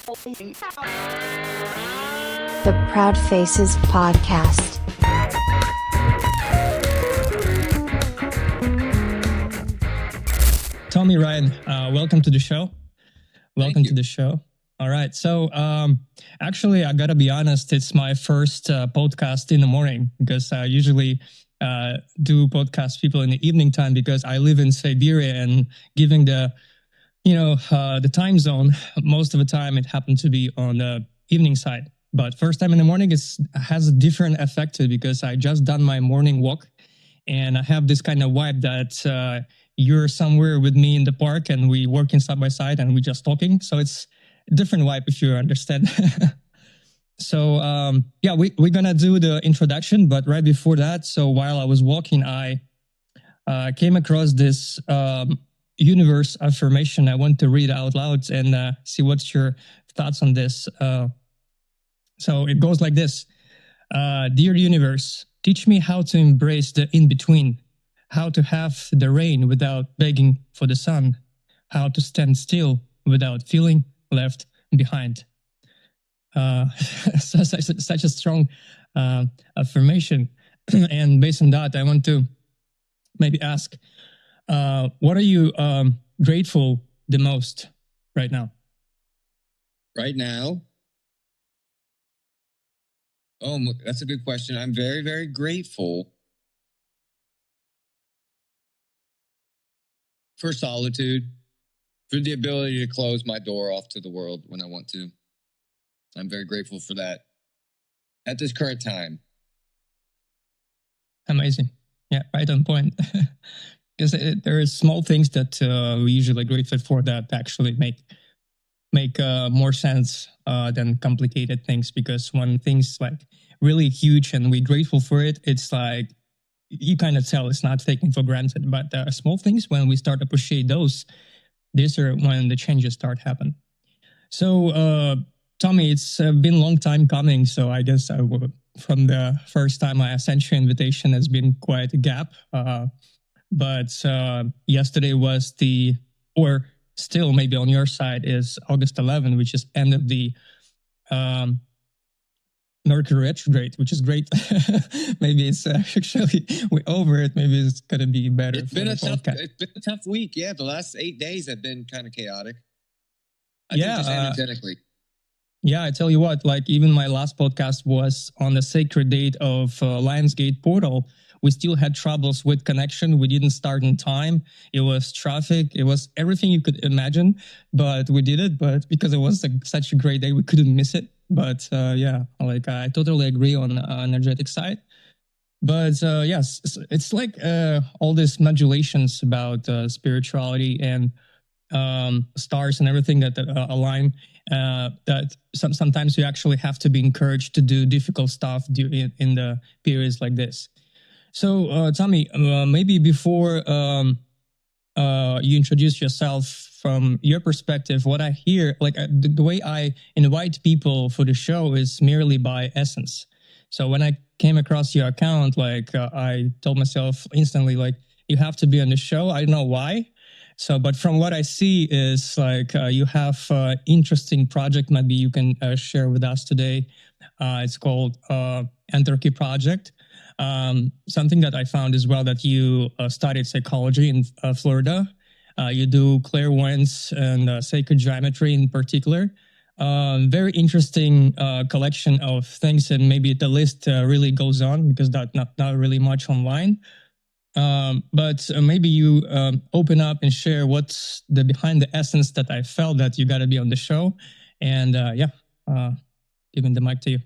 The Proud Faces Podcast. Tommy, Ryan, welcome to the show. Welcome Thank to you. the show. All right. So, actually, I gotta be honest. It's my first podcast in the morning because I usually do podcast people in the evening time because I live in Siberia and giving the time zone, most of the time it happened to be on the evening side. But first time in the morning has a different effect too because I just done my morning walk and I have this kind of vibe that you're somewhere with me in the park and we working side by side and we just talking. So it's a different vibe if you understand. So we're gonna do the introduction, but right before that, so while I was walking, I came across this universe affirmation. I want to read out loud and see what's your thoughts on this. So it goes like this. Dear universe, teach me how to embrace the in-between, how to have the rain without begging for the sun, how to stand still without feeling left behind. Such a strong affirmation. And based on that, I want to maybe ask, what are you grateful the most right now? Right now, that's a good question. I'm very, very grateful for solitude, for the ability to close my door off to the world when I want to. I'm very grateful for that at this current time. Amazing. Yeah, right on point. Because there are small things that we usually grateful for that actually make more sense than complicated things. Because when things like really huge and we're grateful for it, it's like you kind of tell it's not taken for granted. But small things, when we start to appreciate those, these are when the changes start happen. So, Tommy, it's been a long time coming. So I guess from the first time I sent you an invitation, has been quite a gap. But yesterday was or still maybe on your side is August 11, which is end of the Mercury retrograde, which is great. Maybe it's actually we're over it. Maybe it's gonna be better. It's been a tough week. Yeah, the last 8 days have been kind of chaotic. I think just energetically. Yeah, I tell you what, like even my last podcast was on the sacred date of Lionsgate portal. We still had troubles with connection. We didn't start in time. It was traffic. It was everything you could imagine, but we did it. But because it was such a great day, we couldn't miss it. But like I totally agree on the energetic side. But yes, it's like all these modulations about spirituality and stars and everything that align. That sometimes you actually have to be encouraged to do difficult stuff in the periods like this. So, Tommy, maybe before you introduce yourself from your perspective, what I hear, like the way I invite people for the show is merely by essence. So when I came across your account, like I told myself instantly, like you have to be on the show. I don't know why. So, but from what I see is like you have interesting project. Maybe you can share with us today. It's called Entropy Project. Something that I found as well that you studied psychology in Florida. You do clairvoyance and sacred geometry in particular. Very interesting collection of things, and maybe the list really goes on because that's not really much online. But maybe you open up and share what's the behind the essence that I felt that you got to be on the show, and giving the mic to you.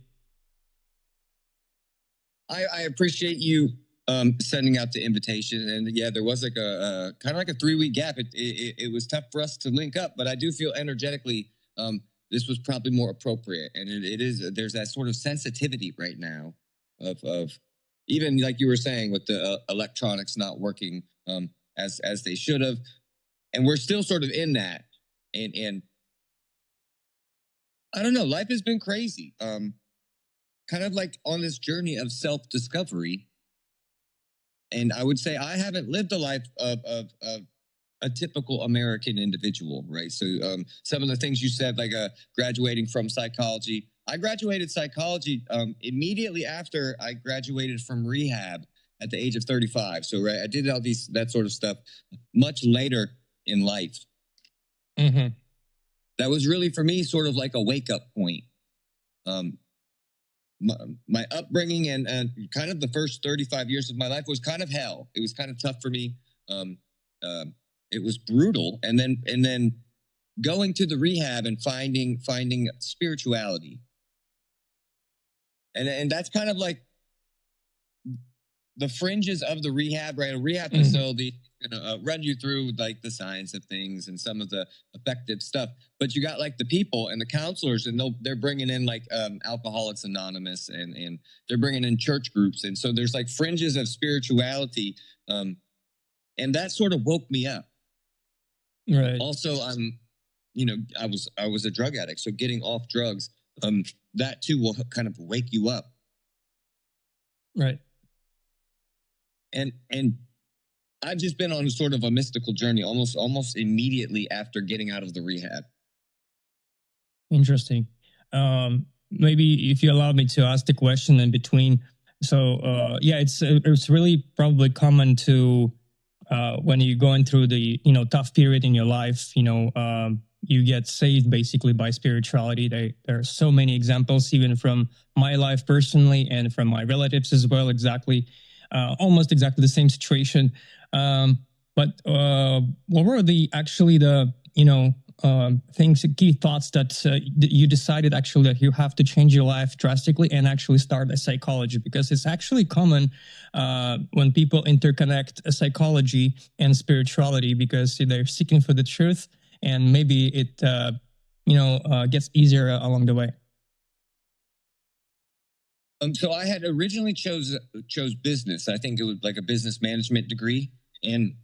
I appreciate you sending out the invitation, and yeah, there was like a kind of like a 3-week gap. It was tough for us to link up, but I do feel energetically this was probably more appropriate, and it is. There's that sort of sensitivity right now of even like you were saying with the electronics not working as they should have, and we're still sort of in that, and I don't know. Life has been crazy. Kind of like on this journey of self-discovery. And I would say I haven't lived a life of a typical American individual, right? So some of the things you said, like graduating from psychology. I graduated psychology immediately after I graduated from rehab at the age of 35. So right, I did all that sort of stuff much later in life. Mm-hmm. That was really for me sort of like a wake up point. My upbringing and kind of the first 35 years of my life was kind of hell. It was kind of tough for me. It was brutal, and then going to the rehab and finding spirituality, and that's kind of like the fringes of the rehab, right? A rehab facility gonna run you through like the science of things and some of the effective stuff, but you got like the people and the counselors, and they're bringing in like Alcoholics Anonymous, and they're bringing in church groups, and so there's like fringes of spirituality, and that sort of woke me up. Right. Also, I was a drug addict, so getting off drugs, that too will kind of wake you up. Right. And I've just been on a sort of a mystical journey almost immediately after getting out of the rehab. Interesting. Maybe if you allow me to ask the question in between. So yeah, it's really probably common to when you're going through the tough period in your life, you get saved basically by spirituality. There are so many examples, even from my life personally and from my relatives as well. Almost exactly the same situation. But what were the key thoughts that you decided actually that you have to change your life drastically and actually start a psychology? Because it's actually common when people interconnect a psychology and spirituality, because they're seeking for the truth, and maybe it gets easier along the way. So I had originally chose business. I think it was like a business management degree, and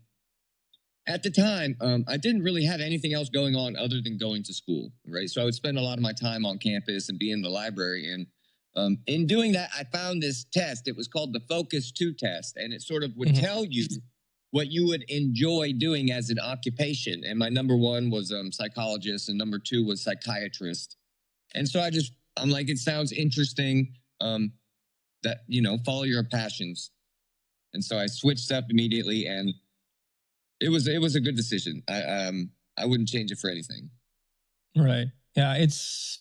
at the time, I didn't really have anything else going on other than going to school, right? So I would spend a lot of my time on campus and be in the library. And in doing that, I found this test. It was called the Focus 2 test, and it sort of would tell you what you would enjoy doing as an occupation. And my number one was psychologist, and number two was psychiatrist. And so I'm like, it sounds interesting. That follow your passions. And so I switched up immediately, and it was a good decision. I wouldn't change it for anything. Right. Yeah, it's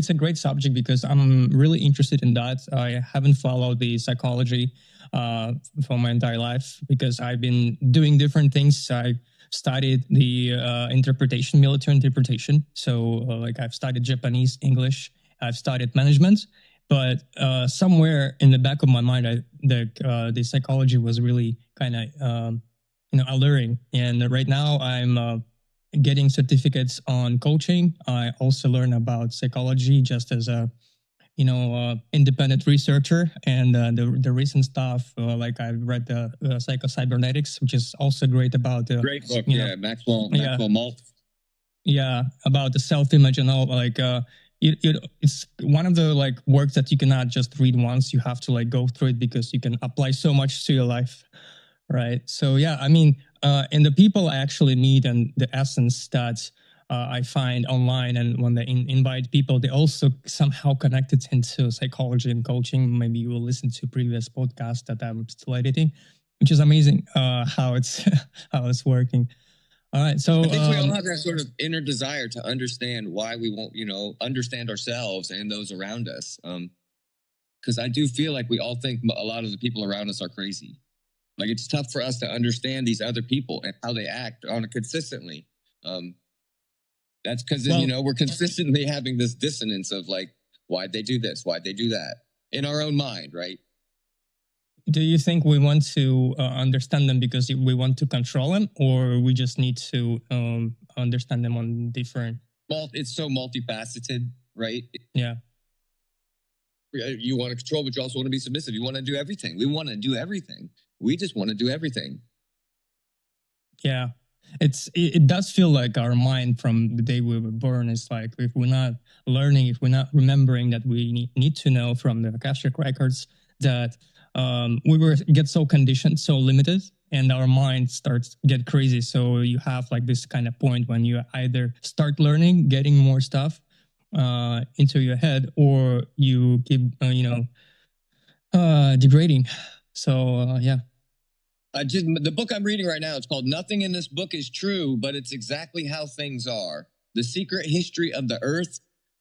a great subject because I'm really interested in that. I haven't followed the psychology for my entire life because I've been doing different things. I studied the military interpretation. So like I've studied Japanese, English, I've studied management. But somewhere in the back of my mind, the psychology was really kind of alluring. And right now, I'm getting certificates on coaching. I also learn about psychology just as a independent researcher. And the recent stuff, like I've read the Psycho-Cybernetics, which is also great about the great book. Maxwell Maltz. Yeah, about the self-image and all like. It's one of the like works that you cannot just read once. You have to like go through it because you can apply so much to your life, right? So yeah, I mean, and the people I actually meet and the essence that I find online, and when they invite people, they also somehow connect it into psychology and coaching. Maybe you will listen to previous podcasts that I'm still editing, which is amazing how it's working. All right, so I think we all have that sort of inner desire to understand why we won't, understand ourselves and those around us. Because I do feel like we all think a lot of the people around us are crazy. Like it's tough for us to understand these other people and how they act on it consistently. That's because we're consistently having this dissonance of like, why'd they do this? Why'd they do that? In our own mind, right? Do you think we want to understand them because we want to control them, or we just need to understand them on different? Well, it's so multifaceted, right? Yeah. You want to control, but you also want to be submissive. You want to do everything. We want to do everything. We just want to do everything. Yeah. It does feel like our mind from the day we were born is like, if we're not learning, if we're not remembering that we need to know from the Akashic records that we get so conditioned, so limited, and our mind starts get crazy. So you have like this kind of point when you either start learning, getting more stuff into your head, or you keep degrading. So yeah. The book I'm reading right now, it's called Nothing in This Book is True, but It's Exactly How Things Are. The Secret History of the Earth,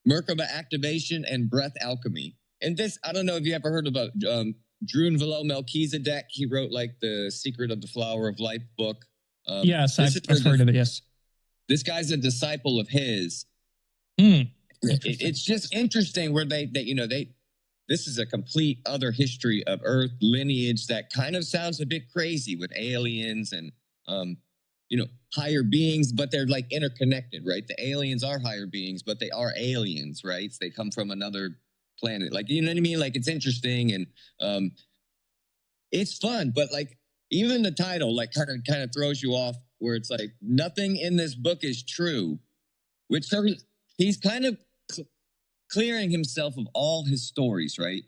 Merkaba Activation, and Breath Alchemy. And this, I don't know if you ever heard about Drun Velo Melchizedek. He wrote like the Secret of the Flower of Life book. Yes, I've heard of it, yes. This guy's a disciple of his. It's just interesting where this is a complete other history of Earth lineage that kind of sounds a bit crazy with aliens and, higher beings, but they're like interconnected, right? The aliens are higher beings, but they are aliens, right? They come from another planet. Like, you know what I mean? Like, it's interesting and it's fun, but like even the title, like kind of throws you off where it's like, nothing in this book is true, which he's kind of clearing himself of all his stories, right?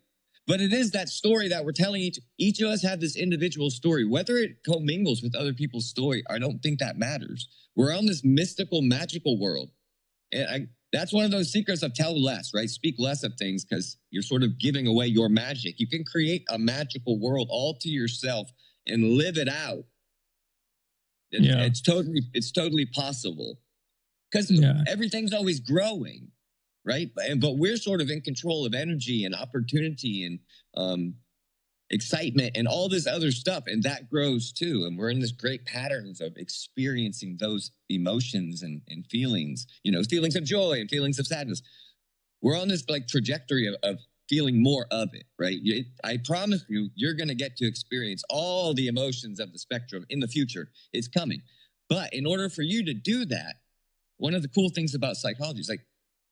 But it is that story that we're telling each of us have this individual story. Whether it commingles with other people's story, I don't think that matters. We're on this mystical, magical world. And that's one of those secrets of tell less, right? Speak less of things because you're sort of giving away your magic. You can create a magical world all to yourself and live it out. It's totally possible because everything's always growing. Right. But we're sort of in control of energy and opportunity and excitement and all this other stuff. And that grows too. And we're in this great patterns of experiencing those emotions and feelings, feelings of joy and feelings of sadness. We're on this like trajectory of feeling more of it. Right. I promise you're going to get to experience all the emotions of the spectrum in the future. It's coming. But in order for you to do that, one of the cool things about psychology is like,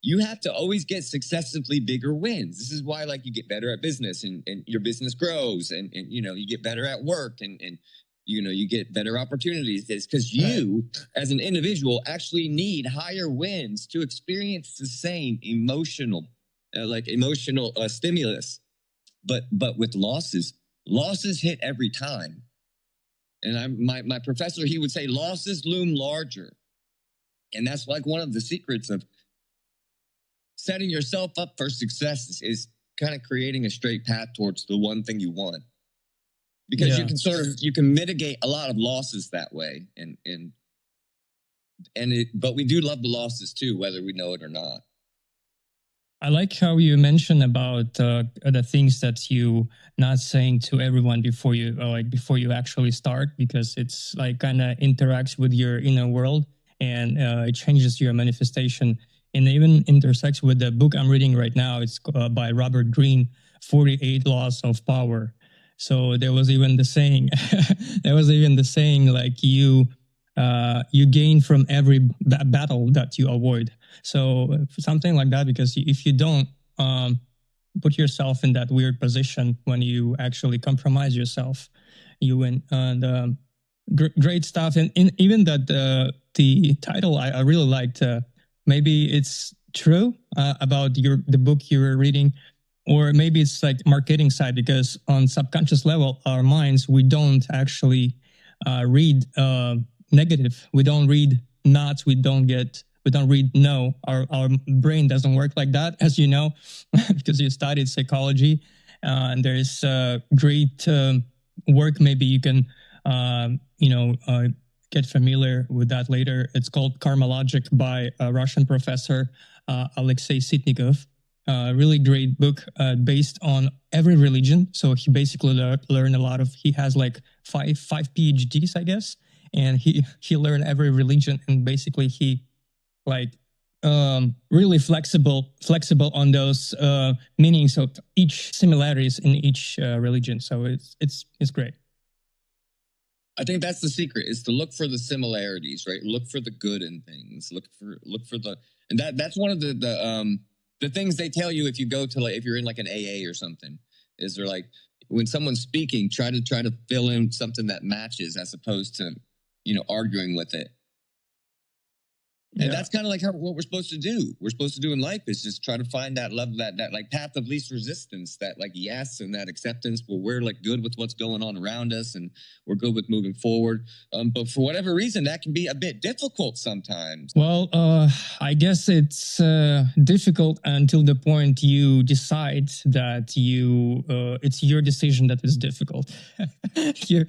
you have to always get successively bigger wins. This is why, like, you get better at business and your business grows and you get better at work and you get better opportunities. It's because you, as an individual, actually need higher wins to experience the same emotional stimulus. But with losses hit every time. And my professor, he would say losses loom larger. And that's like one of the secrets of setting yourself up for success is kind of creating a straight path towards the one thing you want, because you can mitigate a lot of losses that way. But we do love the losses too, whether we know it or not. I like how you mentioned about the things that you not saying to everyone before you actually start, because it's like kind of interacts with your inner world and it changes your manifestation. And even intersects with the book I'm reading right now. It's by Robert Greene, 48 Laws of Power. So there was even the saying, like you gain from every battle that you avoid. So something like that, because if you don't put yourself in that weird position when you actually compromise yourself, you win. And great stuff. And even that the title I really liked. Maybe it's true about the book you were reading, or maybe it's like marketing side, because on subconscious level, our minds, we don't actually read negative. We don't read not. We don't read no. Our brain doesn't work like that, as you know, because you studied psychology. And there is great work. Maybe you can, get familiar with that later. It's called Karma Logic by a Russian professor, Alexei Sitnikov. Really great book based on every religion. So he basically learned a lot of, he has like five PhDs, I guess. And he learned every religion, and basically he like really flexible on those meanings of each similarities in each religion. So it's great. I think that's the secret, is to look for the similarities, right? Look for the good in things. Look for and that's one of the things they tell you if you go to, like, if you're in like an AA or something, is they're like, when someone's speaking, try to fill in something that matches, as opposed to, arguing with it. And Yeah. that's kind of like what we're supposed to do. We're supposed to do in life is just try to find that love, that like path of least resistance, that like yes and that acceptance where we're like good with what's going on around us and we're good with moving forward. But for whatever reason, that can be a bit difficult sometimes. Well, I guess it's difficult until the point you decide that it's your decision that is difficult. you,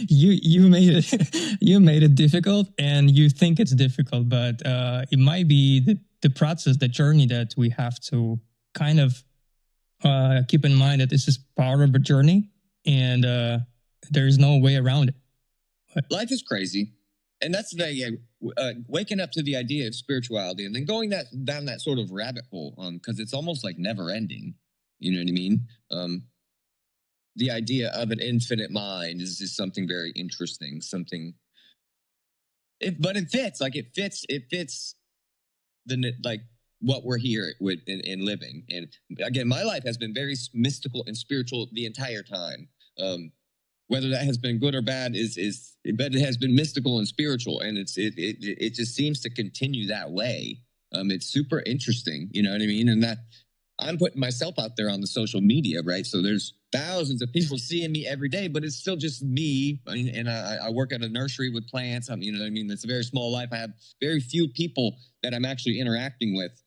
you made it, you made it difficult, and you think it's difficult, but it might be the process, the journey that we have to kind of keep in mind that this is part of a journey, and there is no way around it. Life is crazy. And that's the waking up to the idea of spirituality and then going down that sort of rabbit hole because it's almost like never ending. You know what I mean? The idea of an infinite mind is just something very interesting. But it fits. It fits like what we're here with in living. And again, my life has been very mystical and spiritual the entire time. Whether that has been good or bad but it has been mystical and spiritual, and it just seems to continue that way. It's super interesting, you know what I mean? And that I'm putting myself out there on the social media, right? So there's thousands of people seeing me every day, but it's still just me. I mean, and I work at a nursery with plants. You know what I mean? It's a very small life. I have very few people that I'm actually interacting with,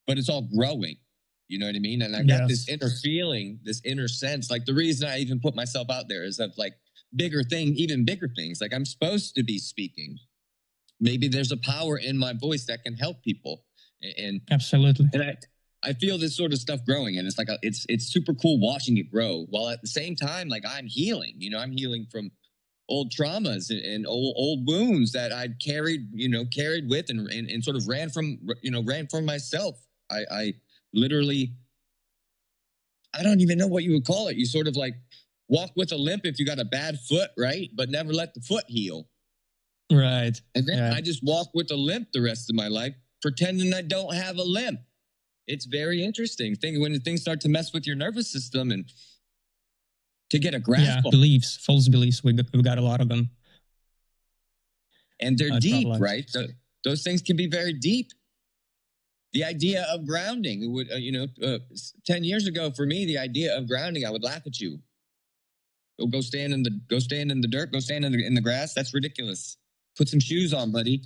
but it's all growing. You know what I mean? And I got this inner feeling, this inner sense. Like the reason I even put myself out there is that like even bigger things. Like I'm supposed to be speaking. Maybe there's a power in my voice that can help people. And absolutely. And I feel this sort of stuff growing, and it's like it's super cool watching it grow. While at the same time, like I'm healing. You know, I'm healing from old traumas and old wounds that I'd carried with and sort of ran from myself. I literally, I don't even know what you would call it. You sort of like walk with a limp if you got a bad foot, right? But never let the foot heal. Right. And then I just walk with a limp the rest of my life, pretending I don't have a limp. It's very interesting. When things start to mess with your nervous system and to get a grasp of beliefs, false beliefs, we've got a lot of them. And they're deep, right? So those things can be very deep. The idea of grounding, it would 10 years ago for me, the idea of grounding, I would laugh at you. Go stand in the dirt, go stand in the grass. That's ridiculous. Put some shoes on, buddy.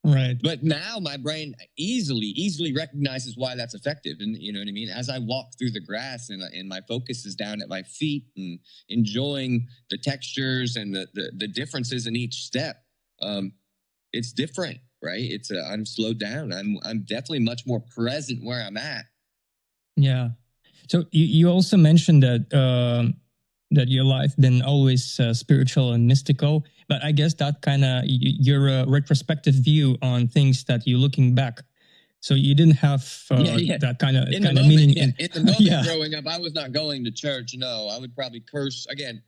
Right. But now my brain easily recognizes why that's effective. And you know what I mean? As I walk through the grass and my focus is down at my feet and enjoying the textures and the differences in each step, it's different. Right. I'm slowed down. I'm definitely much more present where I'm at. Yeah. So you also mentioned that your life been always spiritual and mystical, but I guess that kind of your retrospective view on things that you're looking back. So you didn't have that kind of meaning in the moment growing up. I was not going to church. No, I would probably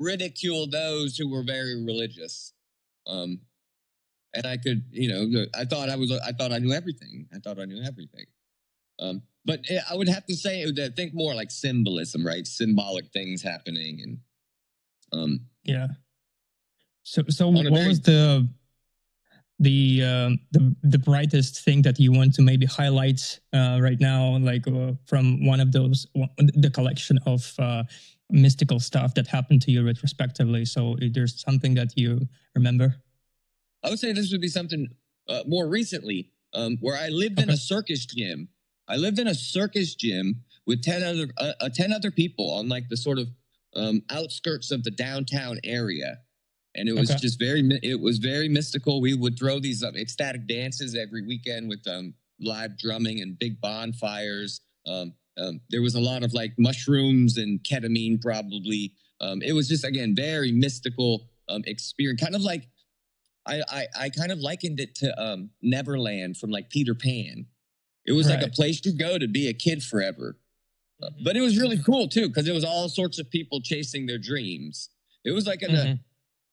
ridicule those who were very religious. And I could, I thought I knew everything. But I would have to say that think more like symbolism, right? Symbolic things happening, and So what was the brightest thing that you want to maybe highlight right now, like from one of those, the collection of mystical stuff that happened to you retrospectively? So if there's something that you remember. I would say this would be something more recently, where I lived in a circus gym. I lived in a circus gym with 10 other people on like the sort of outskirts of the downtown area. And it was just very mystical. We would throw these ecstatic dances every weekend with live drumming and big bonfires. There was a lot of like mushrooms and ketamine probably. It was just, again, very mystical experience. Kind of like, I kind of likened it to Neverland from like Peter Pan. It was like a place to go to be a kid forever. But it was really cool too, because it was all sorts of people chasing their dreams. It was like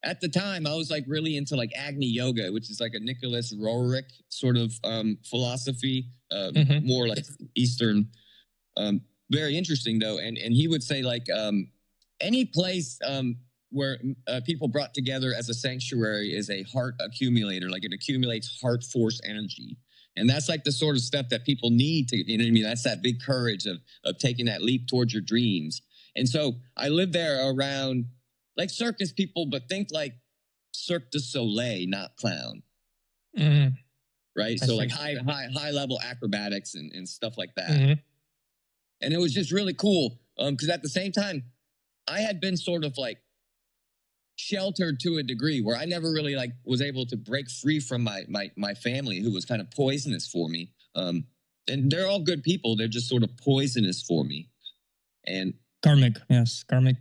at the time I was like really into like Agni Yoga, which is like a Nicholas Roerich sort of philosophy, more like Eastern. Very interesting though, and he would say like any place where people brought together as a sanctuary is a heart accumulator. Like it accumulates heart force energy. And that's like the sort of stuff that people need to, you know what I mean? That's that big courage of taking that leap towards your dreams. And so I lived there around like circus people, but think like Cirque du Soleil, not clown. Mm-hmm. Right? So like high level acrobatics and stuff like that. Mm-hmm. And it was just really cool. Because at the same time, I had been sort of like sheltered to a degree where I never really like was able to break free from my family, who was kind of poisonous for me. And they're all good people. They're just sort of poisonous for me. And karmic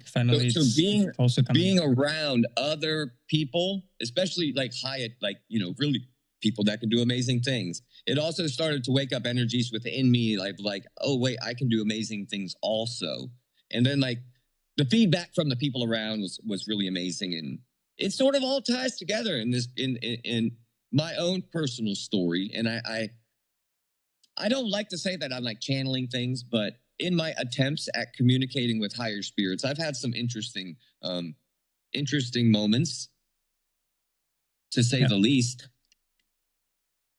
family. So being around other people, especially like really people that can do amazing things. It also started to wake up energies within me, like, oh wait, I can do amazing things also. And then like the feedback from the people around was really amazing, and it sort of all ties together in this in my own personal story. And I don't like to say that I'm like channeling things, but in my attempts at communicating with higher spirits, I've had some interesting moments, to say the least.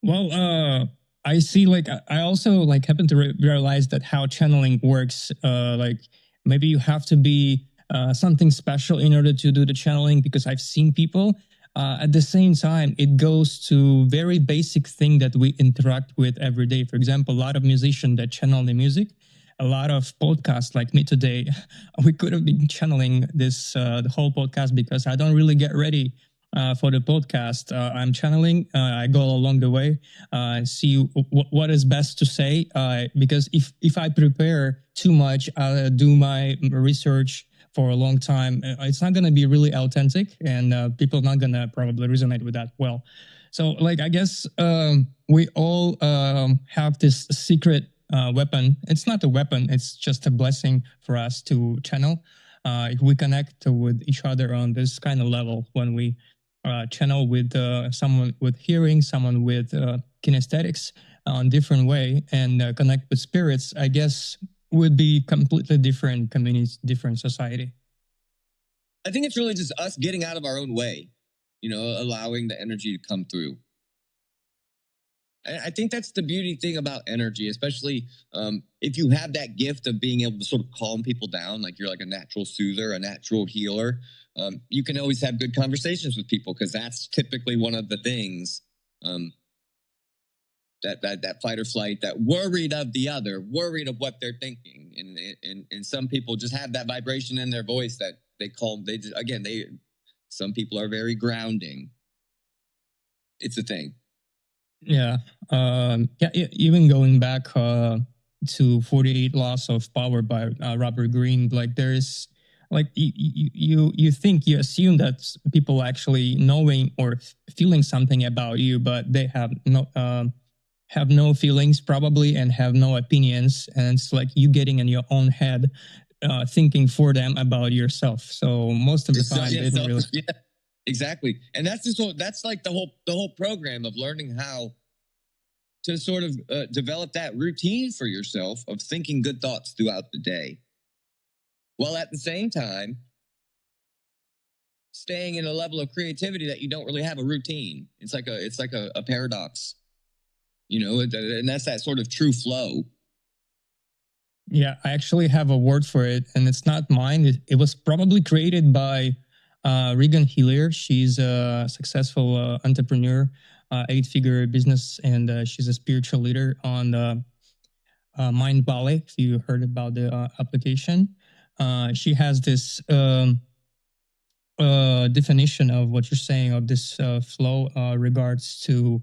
Well, I see, like, I also like happen to realize that how channeling works, like maybe you have to be something special in order to do the channeling, because I've seen people at the same time, it goes to very basic thing that we interact with every day. For example, a lot of musicians that channel the music, a lot of podcasts like me today, we could have been channeling this, the whole podcast, because I don't really get ready for the podcast. I'm channeling. I go along the way, see what is best to say. Because if I prepare too much, do my research for a long time, it's not going to be really authentic, and people are not going to probably resonate with that well. So, like, I guess we all have this secret weapon. It's not a weapon. It's just a blessing for us to channel. If we connect with each other on this kind of level, when we channel with someone with hearing, someone with kinesthetics on different way, and connect with spirits, I guess would be completely different communities, different society. I think it's really just us getting out of our own way, allowing the energy to come through. And I think that's the beauty thing about energy, especially if you have that gift of being able to sort of calm people down, like you're like a natural soother, a natural healer. You can always have good conversations with people, because that's typically one of the things that fight or flight, that worried of the other, worried of what they're thinking. And some people just have that vibration in their voice that they call, some people are very grounding. It's a thing. Yeah. Even going back to 48 Laws of Power by Robert Greene, like there's like you assume that people actually knowing or feeling something about you, but they have no feelings probably, and have no opinions, and it's like you getting in your own head, thinking for them about yourself. So most of the time, they don't really. Yeah, exactly, and that's like the whole program of learning how to sort of develop that routine for yourself of thinking good thoughts throughout the day, while at the same time staying in a level of creativity that you don't really have a routine. It's like a paradox, and that's that sort of true flow. Yeah, I actually have a word for it, and it's not mine. It was probably created by Regan Hillier. She's a successful entrepreneur, 8-figure business, and she's a spiritual leader on Mind Ballet, if you heard about the application. She has this definition of what you're saying, of this flow regards to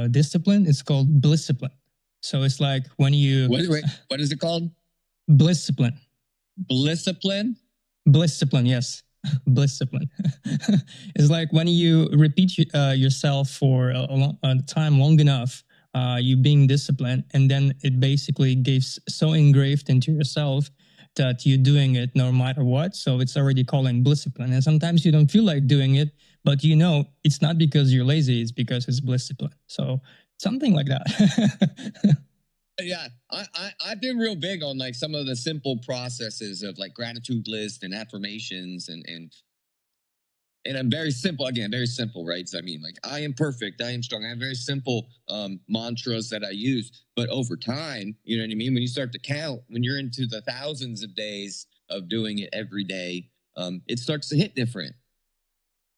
discipline. It's called blisscipline. So it's like when you... Wait, what is it called? Blisscipline. Blisscipline? Blisscipline, yes. Blisscipline. It's like when you repeat yourself for a time long enough, you being disciplined, and then it basically gets so engraved into yourself that you're doing it no matter what. So it's already calling blisscipline. And sometimes you don't feel like doing it, but it's not because you're lazy, it's because it's blisscipline. So something like that. Yeah, I've been real big on like some of the simple processes of like gratitude list and affirmations and I'm very simple again, very simple, right? So I mean, like I am perfect, I am strong. I have very simple mantras that I use, but over time, you know what I mean. When you start to count, when you're into the thousands of days of doing it every day, it starts to hit different.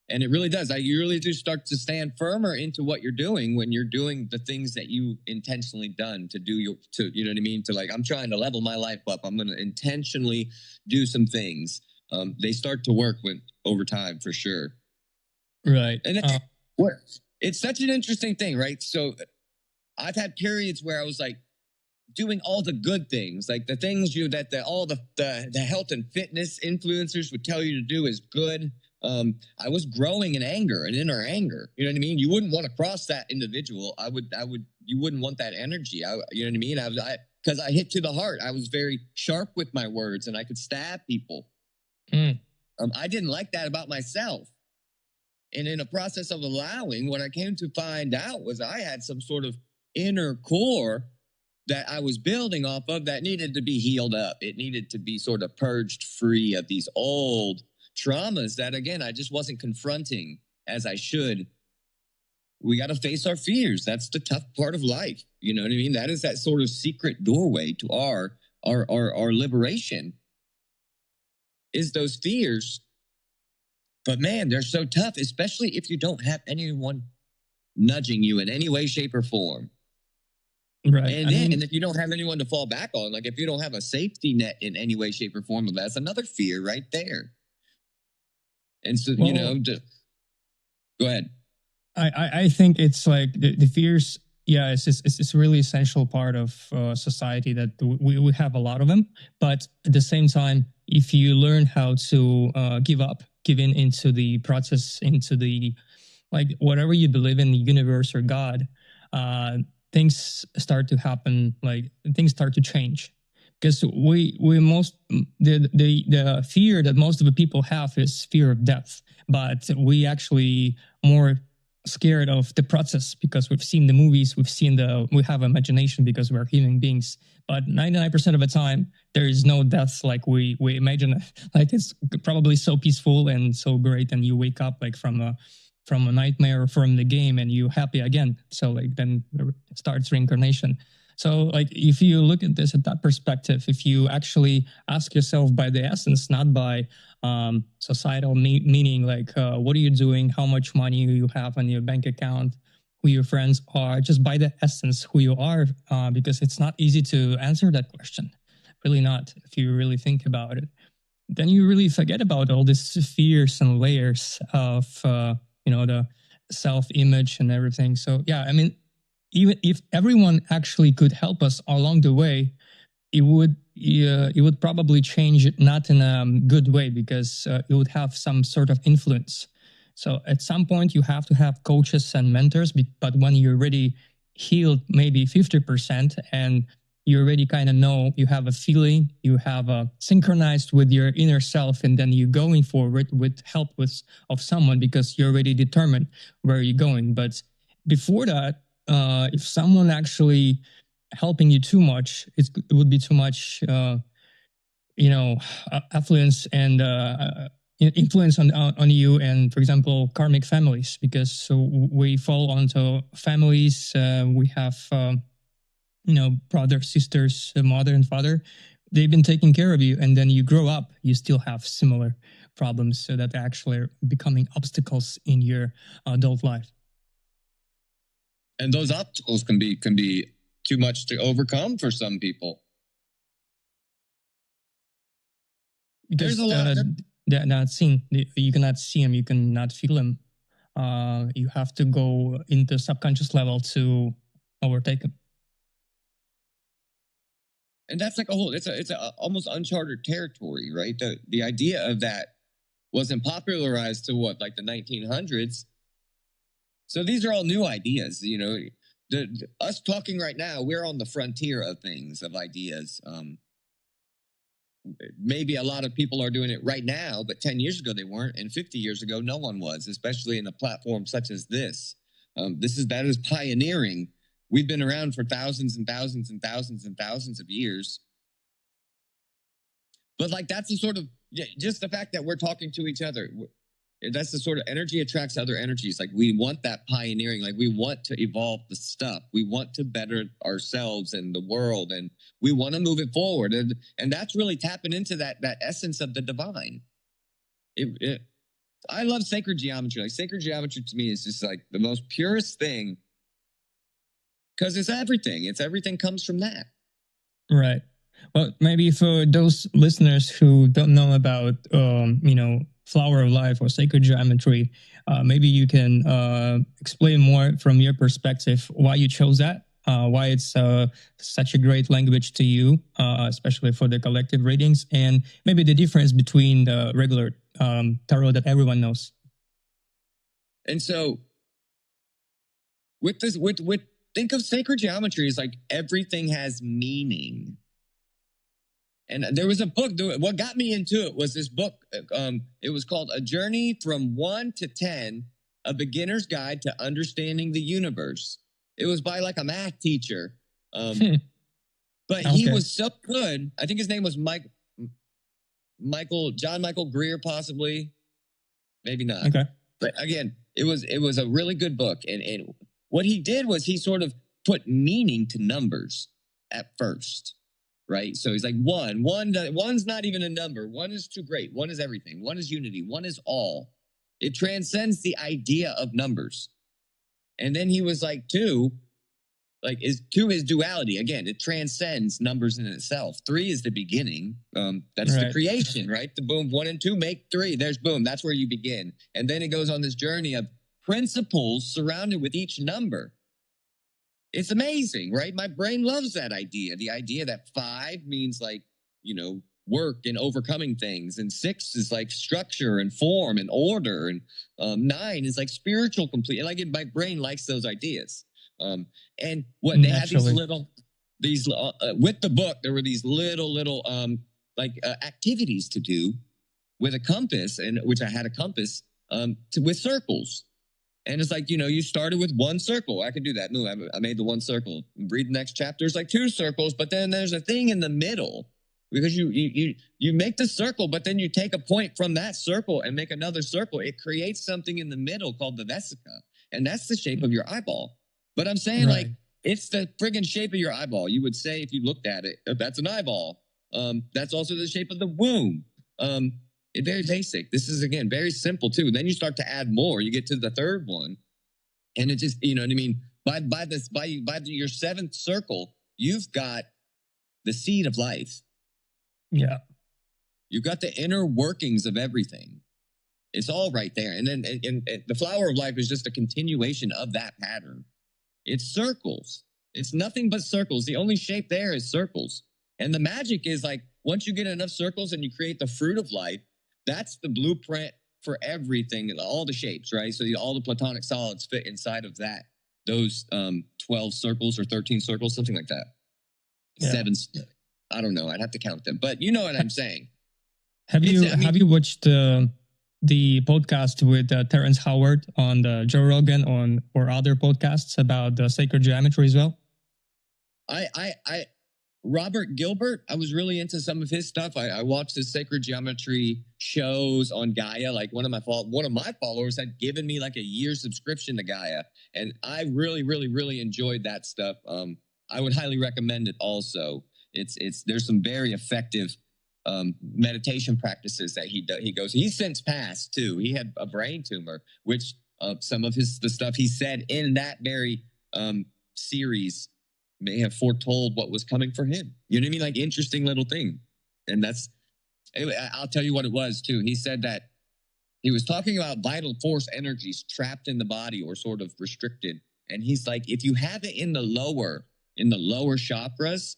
And it really does. You really do start to stand firmer into what you're doing when you're doing the things that you intentionally done to do you know what I mean? To like, I'm trying to level my life up. I'm going to intentionally do some things. They start to work over time for sure. Right. And what it's such an interesting thing, right? So I've had periods where I was like doing all the good things, like the things all the health and fitness influencers would tell you to do is good. I was growing in anger and inner anger. You know what I mean? You wouldn't want to cross that individual. You wouldn't want that energy. You know what I mean? Because I hit to the heart. I was very sharp with my words and I could stab people. I didn't like that about myself. And in a process of allowing, what I came to find out was I had some sort of inner core that I was building off of that needed to be healed up. It needed to be sort of purged free of these old traumas that, again, I just wasn't confronting as I should. We got to face our fears. That's the tough part of life. You know what I mean? That is that sort of secret doorway to our liberation is those fears. But man, they're so tough, especially if you don't have anyone nudging you in any way, shape, or form. Right. And if you don't have anyone to fall back on, like if you don't have a safety net in any way, shape, or form, that's another fear right there. And so, Well, go ahead. I think it's like the fears. Yeah, it's a really essential part of society that we have a lot of them. But at the same time, if you learn how to give in into the process, into the like whatever you believe in, the universe or God, things start to happen. Like things start to change. Because we most the fear that most of the people have is fear of death, but we actually more scared of the process because we've seen the movies, we have imagination because we're human beings. But 99% of the time, there is no death like we imagine. Like it's probably so peaceful and so great, and you wake up like from a nightmare from the game, and you happy again. So like then starts reincarnation. So like if you look at this at that perspective, if you actually ask yourself by the essence, not by societal meaning, like what are you doing, how much money you have on your bank account, who your friends are, just by the essence who you are, because it's not easy to answer that question. Really not, if you really think about it. Then you really forget about all these fears and layers of the self-image and everything. So yeah, I mean, even if everyone actually could help us along the way, it would probably change it, not in a good way, because it would have some sort of influence. So at some point you have to have coaches and mentors, but when you're already healed maybe 50% and you already kind of know, you have a feeling, you have synchronized with your inner self, and then you're going forward with help of someone because you're already determined where you're going. But before that, if someone actually helping you too much, it would be too much, affluence and influence on you. And for example, karmic families, because so we fall onto families. We have, brothers, sisters, mother and father. They've been taking care of you, and then you grow up, you still have similar problems, so that actually are becoming obstacles in your adult life. And those obstacles can be too much to overcome for some people. Because they're not seen. You cannot see them. You cannot feel them. You have to go into subconscious level to overtake them. And that's like it's a almost uncharted territory, right? The idea of that wasn't popularized to like the 1900s. So these are all new ideas, us talking right now, we're on the frontier of things, of ideas. Maybe a lot of people are doing it right now, but 10 years ago they weren't. And 50 years ago, no one was, especially in a platform such as this. That is pioneering we've been around for thousands and thousands and thousands and thousands of years. But like, that's the sort of, just the fact that we're talking to each other. That's the sort of energy attracts other energies. Like, we want that pioneering. Like, we want to evolve the stuff. We want to better ourselves and the world, and we want to move it forward. And that's really tapping into that essence of the divine. I love sacred geometry. Like, sacred geometry to me is just like the most purest thing, because it's everything. Everything comes from that. Right. Well, maybe for those listeners who don't know about, flower of life or sacred geometry, maybe you can explain more from your perspective why you chose that, why it's such a great language to you, especially for the collective readings, and maybe the difference between the regular tarot that everyone knows. And so, with think of sacred geometry as like everything has meaning. And there was a book. What got me into it was this book. It was called A Journey from 1 to 10, A Beginner's Guide to Understanding the Universe. It was by like a math teacher. But he was so good. I think his name was John Michael Greer, possibly. Maybe not. Okay. But again, it was a really good book. And what he did was he sort of put meaning to numbers at first. Right? So he's like, one's not even a number. One is too great. One is everything. One is unity. One is all. It transcends the idea of numbers. And then he was like, two is duality. Again, it transcends numbers in itself. 3 is the beginning. That's the creation, right? The boom, 1 and 2 make 3. There's boom. That's where you begin. And then it goes on this journey of principles surrounded with each number. It's amazing, right? My brain loves that idea. The idea that 5 means like, work and overcoming things. And 6 is like structure and form and order. And 9 is like spiritual complete. Like, my brain likes those ideas. And what they had with the book, there were these little activities to do with a compass, and which I had a compass with circles. And it's like, you started with 1 circle. I could do that. No, I made the 1 circle. Read the next chapter. It's like 2 circles, but then there's a thing in the middle, because you make the circle, but then you take a point from that circle and make another circle. It creates something in the middle called the vesica, and that's the shape of your eyeball. But I'm saying like, it's the friggin' shape of your eyeball. You would say, if you looked at it, that's an eyeball. That's also the shape of the womb. Very basic. This is, again, very simple too. Then you start to add more. You get to the 3rd one, and it just, you know what I mean? By your 7th circle, you've got the seed of life. Yeah. You've got the inner workings of everything. It's all right there. And then and the flower of life is just a continuation of that pattern. It's circles. It's nothing but circles. The only shape there is circles. And the magic is like, once you get enough circles and you create the fruit of life, that's the blueprint for everything, all the shapes, right? So all the platonic solids fit inside of that. Those 12 circles or 13 circles, something like that. Yeah. 7, I don't know. I'd have to count them, but you know what I'm saying. Have you watched the podcast with Terrence Howard on the Joe Rogan or other podcasts about the sacred geometry as well? Robert Gilbert, I was really into some of his stuff. I watched his sacred geometry shows on Gaia. Like, one of my followers had given me like a year subscription to Gaia, and I really, really, really enjoyed that stuff. I would highly recommend it. Also, there's some very effective meditation practices that he goes. He's since passed too. He had a brain tumor, which some of the stuff he said in that very series may have foretold what was coming for him. You know what I mean? Like, interesting little thing. And I'll tell you what it was too. He said that he was talking about vital force energies trapped in the body or sort of restricted. And he's like, if you have it in the lower chakras,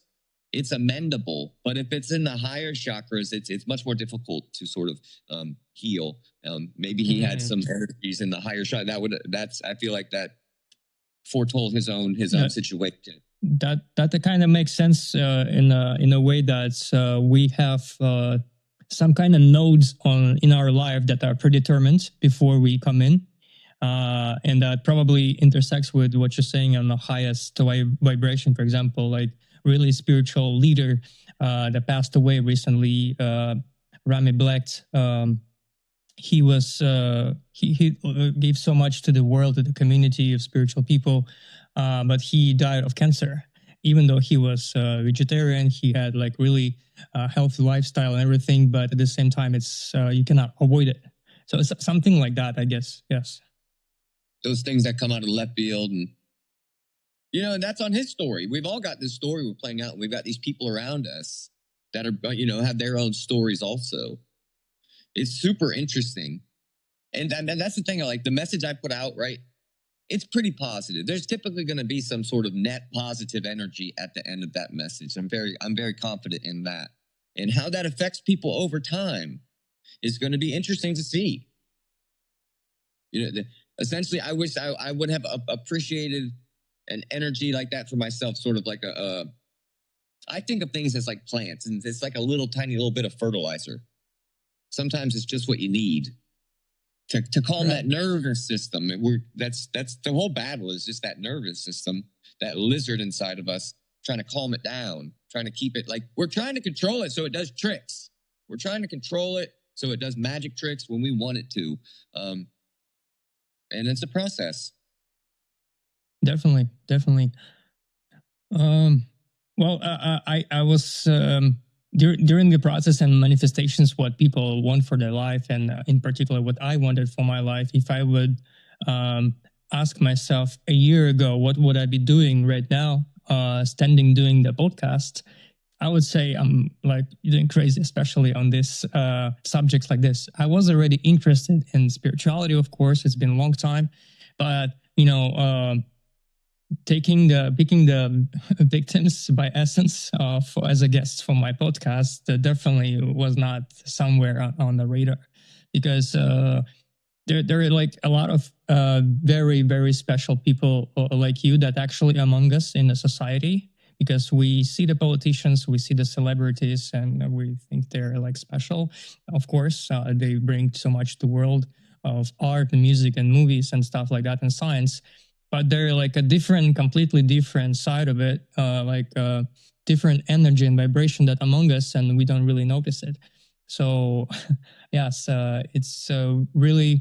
it's amendable. But if it's in the higher chakras, it's much more difficult to sort of heal. Maybe he had some energies in the higher chakra. I feel like that foretold his own situation. That kind of makes sense in a way that we have some kind of nodes in our life that are predetermined before we come in. And that probably intersects with what you're saying on the highest vibration. For example, like really spiritual leader that passed away recently, Rami Blecht. He was he gave so much to the world, to the community of spiritual people, but he died of cancer. Even though he was vegetarian, he had like really healthy lifestyle and everything. But at the same time, it's you cannot avoid it. So it's something like that, I guess. Yes. Those things that come out of left field, and and that's on his story. We've all got this story we're playing out. And we've got these people around us that are have their own stories also. It's super interesting. And that's the thing. Like the message I put out, right? It's pretty positive. There's typically going to be some sort of net positive energy at the end of that message. I'm very confident in that. And how that affects people over time is going to be interesting to see. Essentially, I wish I would have appreciated an energy like that for myself, sort of like I think of things as like plants, and it's like a little tiny little bit of fertilizer. Sometimes it's just what you need to calm that nervous system. That's the whole battle, is just that nervous system, that lizard inside of us, trying to calm it down, trying to keep it, like, we're trying to control it so it does tricks. We're trying to control it so it does magic tricks when we want it to. And it's a process. Definitely. Well, I was during the process and manifestations, what people want for their life, and in particular, what I wanted for my life. If I would ask myself a year ago, what would I be doing right now, standing doing the podcast, I would say I'm like doing crazy, especially on this subjects like this. I was already interested in spirituality, of course. It's been a long time, but picking the victims by essence as a guest for my podcast definitely was not somewhere on the radar, because there are like a lot of very, very special people like you that actually among us in the society, because we see the politicians, we see the celebrities, and we think they're like special. Of course, they bring so much to the world of art and music and movies and stuff like that, and science. But they're like a completely different side of it, like different energy and vibration that among us, and we don't really notice it. So, yes, it's really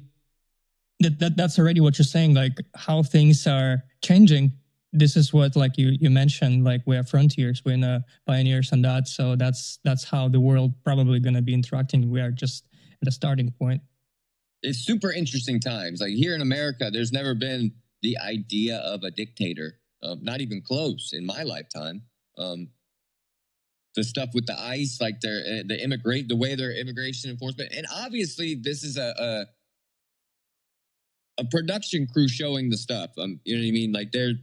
that's already what you're saying, like how things are changing. This is what, like you mentioned, like we are frontiers, we're pioneers on that. So that's how the world probably going to be interacting. We are just at the starting point. It's super interesting times. Like here in America, there's never been the idea of a dictator, not even close in my lifetime. The stuff with the ICE, like the way their immigration enforcement, and obviously this is a production crew showing the stuff. You know what I mean? Like there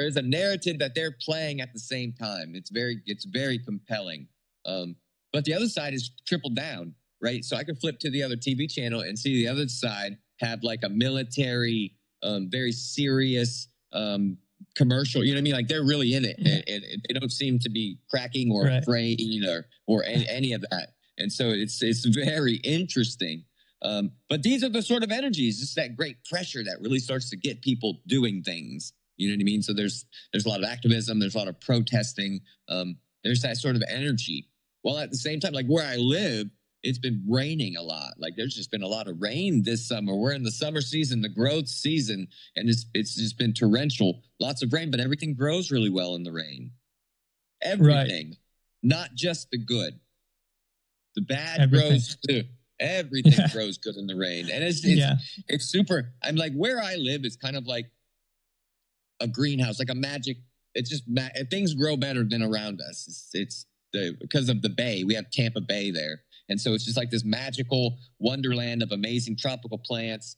is a narrative that they're playing at the same time. It's very compelling. But the other side is tripled down, right? So I could flip to the other TV channel and see the other side have like a military, very serious commercial. You know what I mean? Like they're really in it, and they don't seem to be cracking or afraid or any of that. And so it's very interesting. But these are the sort of energies, just that great pressure that really starts to get people doing things. You know what I mean? So there's a lot of activism, there's a lot of protesting, there's that sort of energy. While at the same time, like where I live, it's been raining a lot. Like there's just been a lot of rain this summer. We're in the summer season, the growth season, and it's just been torrential, lots of rain, but everything grows really well in the rain. Everything, not just the good. The bad grows too. Everything grows good in the rain. And it's super. I'm like, where I live is kind of like a greenhouse, like a magic. It's just things grow better than around us. It's because of the bay. We have Tampa Bay there. And so it's just like this magical wonderland of amazing tropical plants.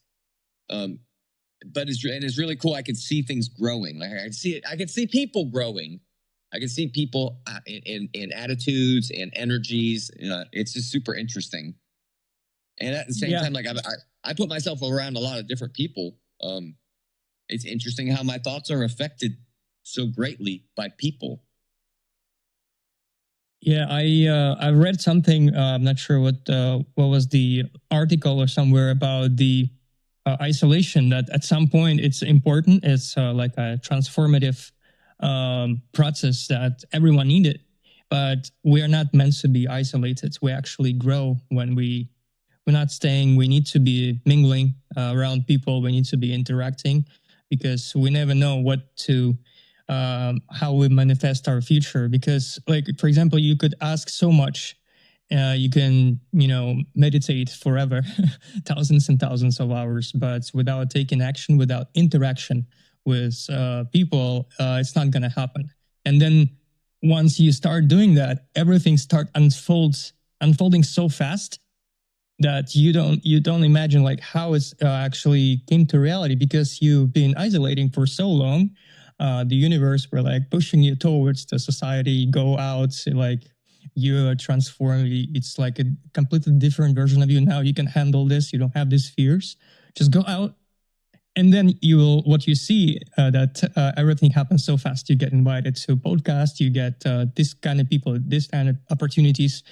But it's really cool. I can see things growing. Like I can see people growing. I can see people in attitudes and energies. It's just super interesting. And at the same time, like I put myself around a lot of different people. It's interesting how my thoughts are affected so greatly by people. Yeah, I read something. I'm not sure what was the article or somewhere about the isolation, that at some point it's important. It's like a transformative process that everyone needed. But we are not meant to be isolated. We actually grow when we're not staying. We need to be mingling around people. We need to be interacting because we never know how we manifest our future. Because, like, for example, you could ask so much. You can, meditate forever, thousands and thousands of hours, but without taking action, without interaction with people, it's not going to happen. And then once you start doing that, everything unfolding so fast that you don't imagine like how it's actually came to reality, because you've been isolating for so long. The universe were like pushing you towards the society, go out, like you are transformed. It's like a completely different version of you. Now you can handle this. You don't have these fears. Just go out. And then what you see, that everything happens so fast. You get invited to podcasts, you get this kind of people, this kind of opportunities,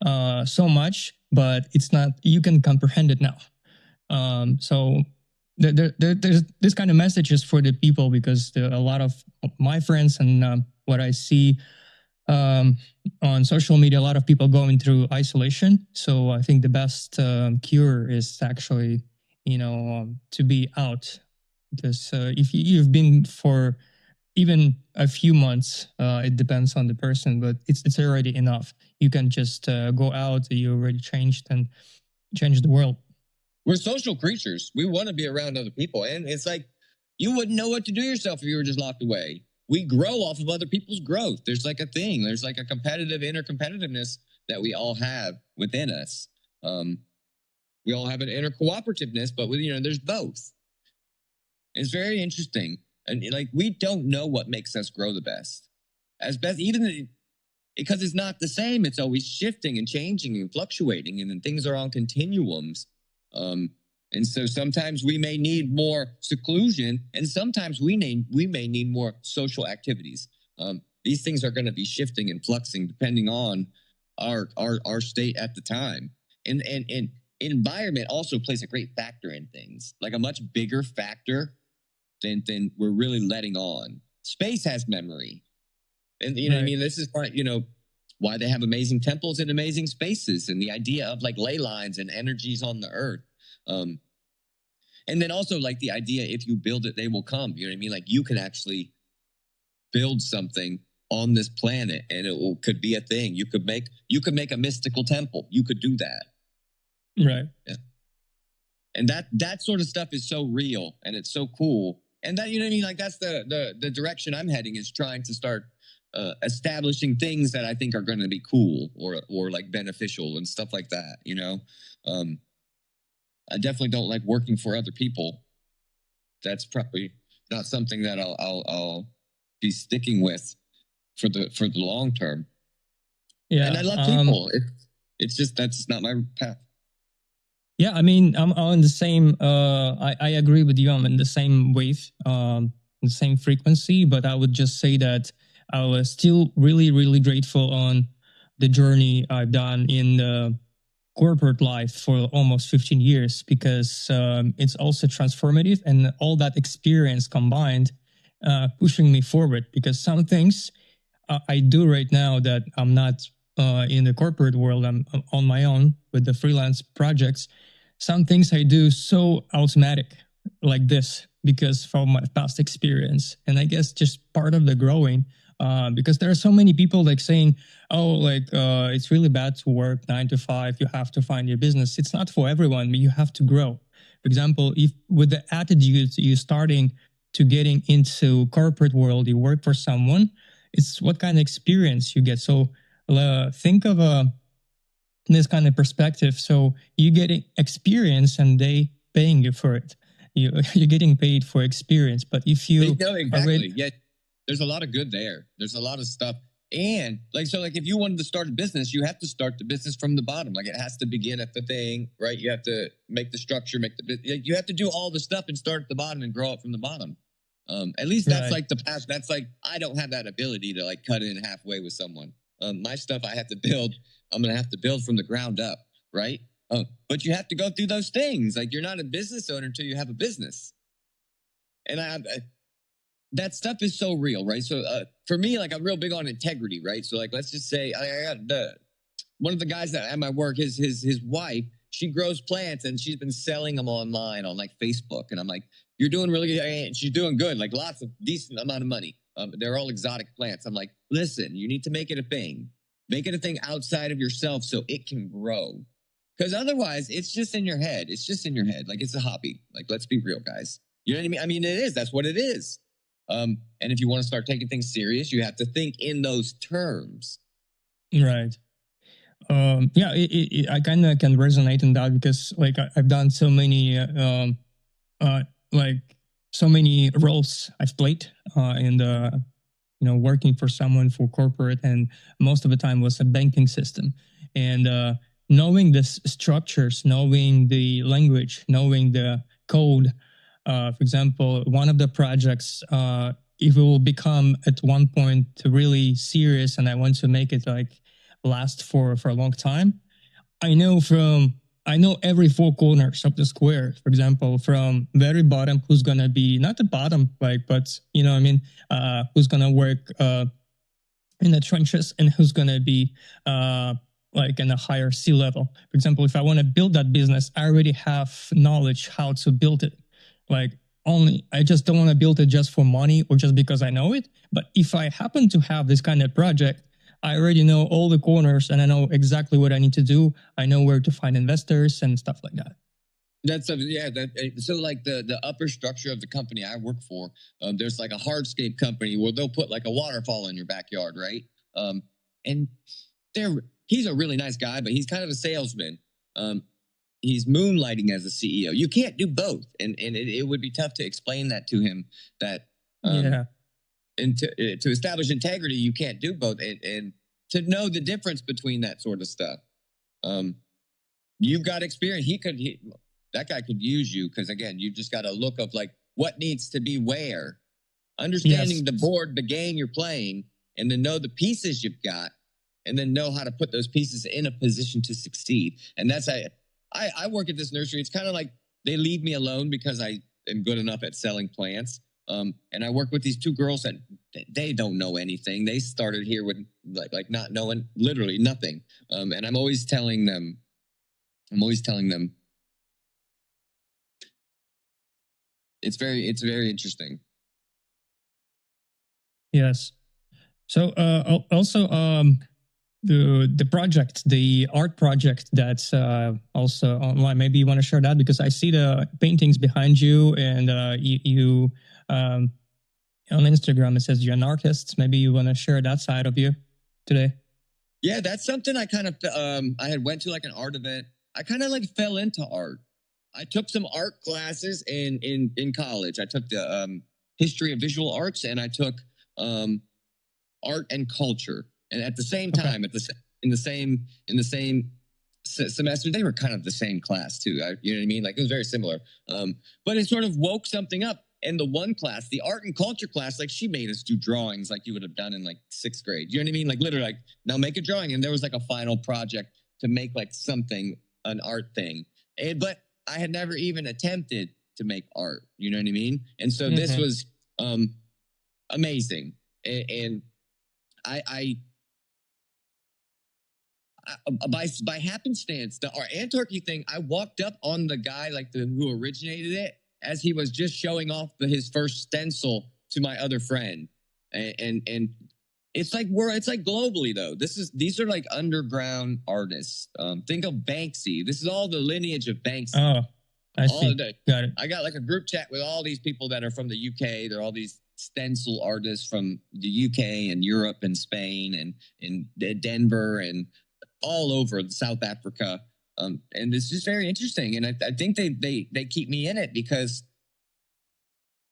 so much, but it's not, you can comprehend it now. So there's this kind of messages for the people, because a lot of my friends and what I see on social media, a lot of people going through isolation. So I think the best cure is actually, to be out. Because if you've been for even a few months, it depends on the person, but it's already enough. You can just go out. You already changed and changed the world. We're social creatures. We want to be around other people. And it's like, you wouldn't know what to do yourself if you were just locked away. We grow off of other people's growth. There's like a thing. There's like a competitive inner competitiveness that we all have within us. We all have an inner cooperativeness, but there's both. It's very interesting. And like, we don't know what makes us grow the best. Even because it's not the same. It's always shifting and changing and fluctuating, and then things are on continuums. And so sometimes we may need more seclusion, and sometimes we may need more social activities. These things are going to be shifting and fluxing depending on our state at the time. And environment also plays a great factor in things, like a much bigger factor than we're really letting on. Space has memory. And what I mean? This is why they have amazing temples and amazing spaces, and the idea of like ley lines and energies on the earth. And then also like the idea, if you build it, they will come. You know what I mean? Like, you can actually build something on this planet, and could be a thing. You could make a mystical temple. You could do that. Right. Yeah. And that sort of stuff is so real, and it's so cool. And that, like, that's the direction I'm heading, is trying to start establishing things that I think are going to be cool or like beneficial and stuff like that. I definitely don't like working for other people. That's probably not something that I'll be sticking with for the long term. Yeah, and I love people. It's just, that's not my path. Yeah, I mean, I'm on the same. I agree with you. I'm in the same wave, the same frequency. But I would just say that I was still really, really grateful on the journey I've done in the corporate life for almost 15 years, because it's also transformative, and all that experience combined pushing me forward. Because some things I do right now that I'm not in the corporate world, I'm on my own with the freelance projects. Some things I do so automatic like this because from my past experience. And I guess just part of the growing, because there are so many people like saying, oh, like it's really bad to work 9 to 5. You have to find your business. It's not for everyone, but you have to grow. For example, if with the attitude you're starting to getting into corporate world, you work for someone, it's what kind of experience you get. So think of this kind of perspective. So you getting experience and they paying you for it. You're getting paid for experience. But if you exactly, yeah, there's a lot of good there. There's a lot of stuff. And like, so like if you wanted to start a business, you have to start the business from the bottom. Like it has to begin at the thing, right? You have to make the structure, you have to do all the stuff and start at the bottom and grow up from the bottom. At least that's like the path. That's like, I don't have that ability to like cut it in halfway with someone. My stuff I have to build, I'm going to have to build from the ground up, right? But you have to go through those things. Like, you're not a business owner until you have a business. And that stuff is so real, right? So for me, like, I'm real big on integrity, right? So, like, let's just say I got one of the guys that at my work, his wife, she grows plants and she's been selling them online on like Facebook. And I'm like, you're doing really good. And she's doing good, like lots of decent amount of money. They're all exotic plants. I'm like, listen, you need to make it a thing. Make it a thing outside of yourself so it can grow. Because otherwise, it's just in your head. It's just in your head. Like, it's a hobby. Like, let's be real, guys. You know what I mean? I mean, it is. That's what it is. And if you want to start taking things serious, you have to think in those terms. Right. Yeah, I kind of can resonate in that because like I've done so many like so many roles I've played in the working for someone for corporate, and most of the time was a banking system. And knowing the structures, knowing the language, knowing the code. For example, one of the projects, if it will become at one point really serious, and I want to make it like last for a long time, I know every four corners of the square. For example, from very bottom, who's gonna be not the bottom, like, but who's gonna work in the trenches, and who's gonna be like in a higher C level. For example, if I want to build that business, I already have knowledge how to build it. Like, I just don't want to build it just for money or just because I know it. But if I happen to have this kind of project, I already know all the corners and I know exactly what I need to do. I know where to find investors and stuff like that. That's so like the upper structure of the company I work for, there's like a hardscape company where they'll put like a waterfall in your backyard, right? And he's a really nice guy, but he's kind of a salesman. He's moonlighting as a CEO. You can't do both, and it would be tough to explain that to him. That and to establish integrity, you can't do both, and to know the difference between that sort of stuff. You've got experience. That guy could use you, because again, you just got a look of like what needs to be where, understanding the board, the game you're playing, and then know the pieces you've got, and then know how to put those pieces in a position to succeed. And that's I work at this nursery. It's kind of like they leave me alone because I am good enough at selling plants. And I work with these two girls that they don't know anything. They started here with like not knowing literally nothing. And I'm always telling them, it's very interesting. Yes. So also the project, the art project that's also online. Maybe you want to share that, because I see the paintings behind you, and you on Instagram it says you're an artist. Maybe you want to share that side of you today. Yeah, that's something I kind of I had went to like an art event. I kind of like fell into art. I took some art classes in college. I took the history of visual arts, and I took art and culture. And at the same time, in the same semester, they were kind of the same class too. You know what I mean? Like, it was very similar. But it sort of woke something up. And the one class, the art and culture class, like, she made us do drawings like you would have done in like 6th grade. You know what I mean? Like, literally, like, now make a drawing. And there was like a final project to make like something, an art thing. But I had never even attempted to make art. You know what I mean? And so this was amazing. And by happenstance, our Antarchy thing, I walked up on the guy who originated it as he was just showing off his first stencil to my other friend, and it's like globally though. These are like underground artists. Think of Banksy. This is all the lineage of Banksy. Oh, I see. Got it. I got like a group chat with all these people that are from the UK. They're all these stencil artists from the UK and Europe and Spain and in Denver and all over South Africa. And it's just very interesting. And I think they keep me in it because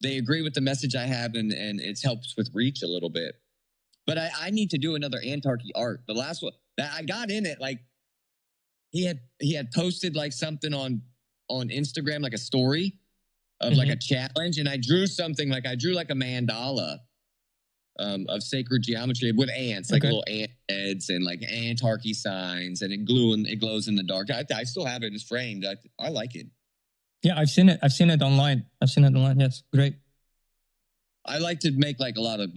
they agree with the message I have, and it helps with reach a little bit. But I need to do another Antarchy art. The last one that I got in it, like he had posted like something on Instagram, like a story of like a challenge. And I drew something like a mandala. of sacred geometry with ants, like Okay. little ant heads and like antarchy signs, and it glows in the dark. I still have it. It's framed. I like it. Yeah, I've seen it. I've seen it online. Yes, great. I like to make like a lot of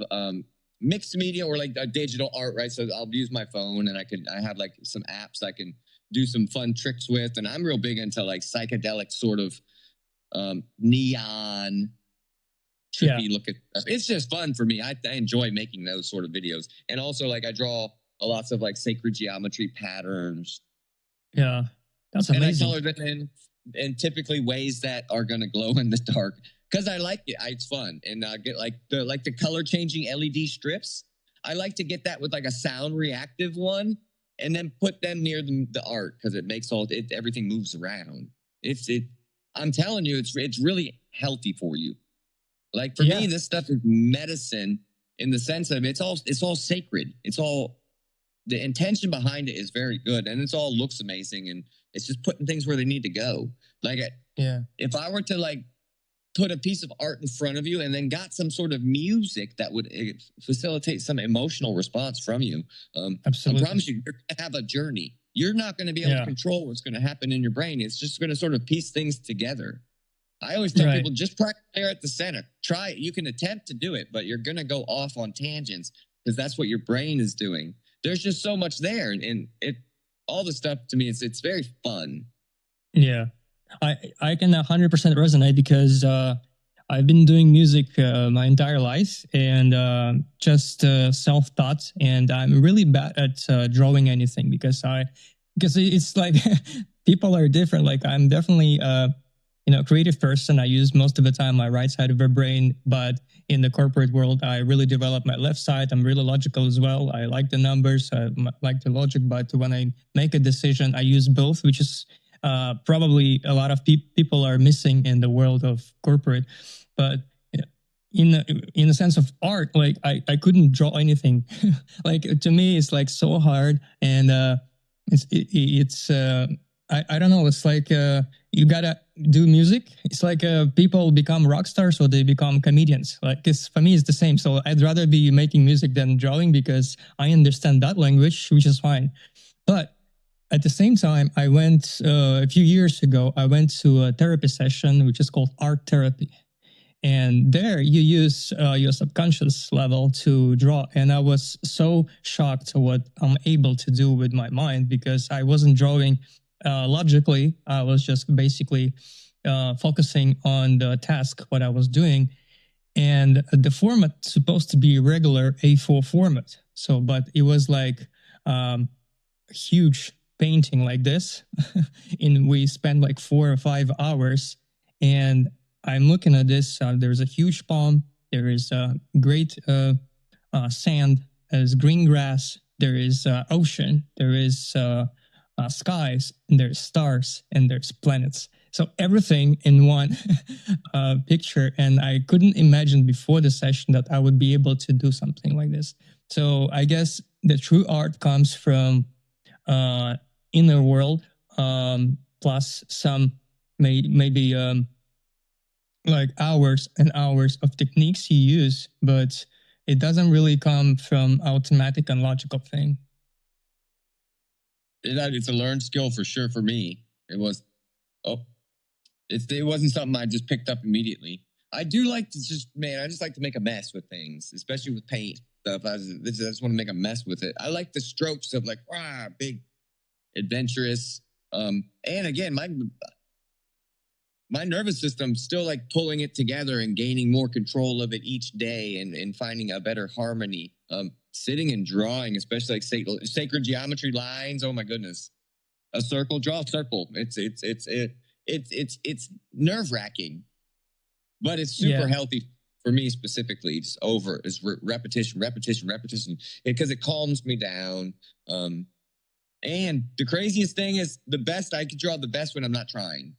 mixed media or like digital art, right? So I'll use my phone, and I have like some apps I can do some fun tricks with, and I'm real big into like psychedelic sort of neon trippy looking stuff. It's just fun for me. I enjoy making those sort of videos, and also like I draw lots of like sacred geometry patterns. Yeah, that's amazing. And I color them in typically ways that are going to glow in the dark because I like it. It's fun, and I get like the color changing LED strips. I like to get that with like a sound reactive one, and then put them near the art because it makes everything moves around. I'm telling you, it's really healthy for you. Like for me, this stuff is medicine in the sense of it's all sacred. It's all, the intention behind it is very good, and it's all looks amazing, and it's just putting things where they need to go. Like if I were to like put a piece of art in front of you and then got some sort of music that would facilitate some emotional response from you, Absolutely. I promise you, you're going to have a journey. You're not going to be able to control what's going to happen in your brain. It's just going to sort of piece things together. I always tell people, just practice there at the center. Try it. You can attempt to do it, but you're going to go off on tangents because that's what your brain is doing. There's just so much there, and all the stuff to me, it's very fun. Yeah, I can 100% resonate because I've been doing music my entire life, and just self-taught, and I'm really bad at drawing anything because it's like people are different. Like I'm definitely creative person. I use most of the time my right side of the brain, but in the corporate world, I really develop my left side. I'm really logical as well. I like the numbers, I like the logic, but when I make a decision, I use both, which is probably a lot of people are missing in the world of corporate. But in the sense of art, like I couldn't draw anything. Like to me, it's like so hard, and it's I don't know. It's like you gotta do music. It's like people become rock stars or they become comedians. Like for me, it's the same. So I'd rather be making music than drawing because I understand that language, which is fine. But at the same time, I went a few years ago. I went to a therapy session, which is called art therapy. And there you use your subconscious level to draw. And I was so shocked at what I'm able to do with my mind because I wasn't drawing logically. I was just basically focusing on the task, what I was doing. And the format supposed to be regular A4 format. So, but it was like huge painting like this. And we spent like 4 or 5 hours. And I'm looking at this. There's a huge palm. There is great sand. There's green grass. There is ocean. There is skies. And there's stars. And there's planets. So everything in one picture. And I couldn't imagine before the session that I would be able to do something like this. So I guess the true art comes from inner world, plus some maybe like hours and hours of techniques you use, but it doesn't really come from automatic and logical thing. It's a learned skill for sure. For me, it wasn't something I just picked up immediately. I do like to I just like to make a mess with things, especially with paint stuff. I just want to make a mess with it. I like the strokes of like, big, adventurous. And again, my nervous system's still like pulling it together and gaining more control of it each day and finding a better harmony. Sitting and drawing, especially like sacred geometry lines. Oh my goodness. A circle, draw a circle. It's nerve wracking, but it's super healthy for me specifically. Just repetition, because it calms me down. And the craziest thing is I can draw the best when I'm not trying.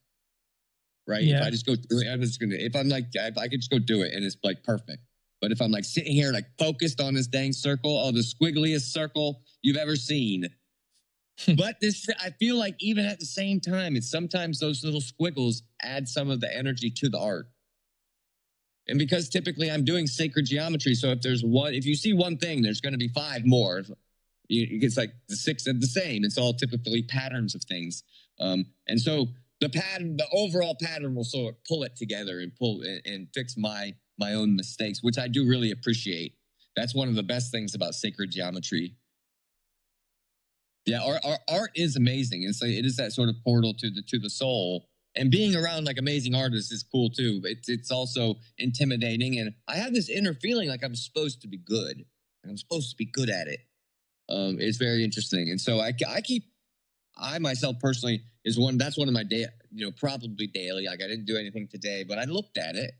Right. Yeah. If I just go do it, if I could just go do it and it's like perfect. But if I'm like sitting here, like focused on this dang circle, the squiggliest circle you've ever seen. But I feel like even at the same time, it's sometimes those little squiggles add some of the energy to the art. And because typically I'm doing sacred geometry, so if you see one thing, there's going to be 5 more. It's like the 6 of the same. It's all typically patterns of things. And so the overall pattern will sort of pull it together and fix my own mistakes, which I do really appreciate. That's one of the best things about sacred geometry. Yeah, our art is amazing. It is that sort of portal to the soul. And being around like amazing artists is cool too. It's also intimidating, and I have this inner feeling like I'm supposed to be good. I'm supposed to be good at it. It's very interesting, and so I myself personally that's one of my probably daily. Like I didn't do anything today, but I looked at it.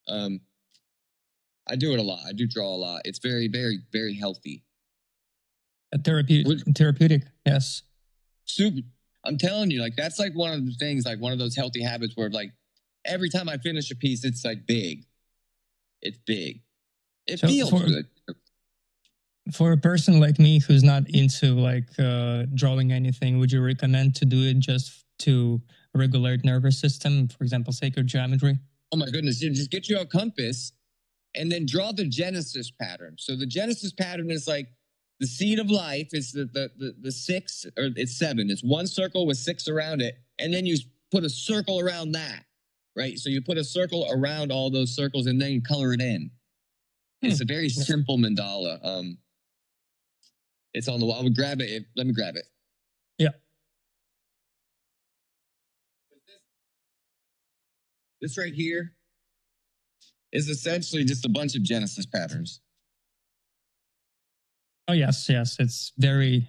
I do it a lot. I do draw a lot. It's very, very, very healthy. Therapeutic, yes. Super. I'm telling you, like that's like one of the things, like one of those healthy habits where like every time I finish a piece, it's like big. It's big. It feels good. For a person like me who's not into like drawing anything, would you recommend to do it just to regulate nervous system, for example, sacred geometry? Oh my goodness, you just get you a compass and then draw the Genesis pattern. So the Genesis pattern is like the seed of life is the 6, or it's 7. It's one circle with 6 around it. And then you put a circle around that, right? So you put a circle around all those circles and then you color it in. It's a very simple mandala. It's on the wall. I would grab it. Let me grab it. Yeah. This right here is essentially just a bunch of Genesis patterns. Oh, yes. It's very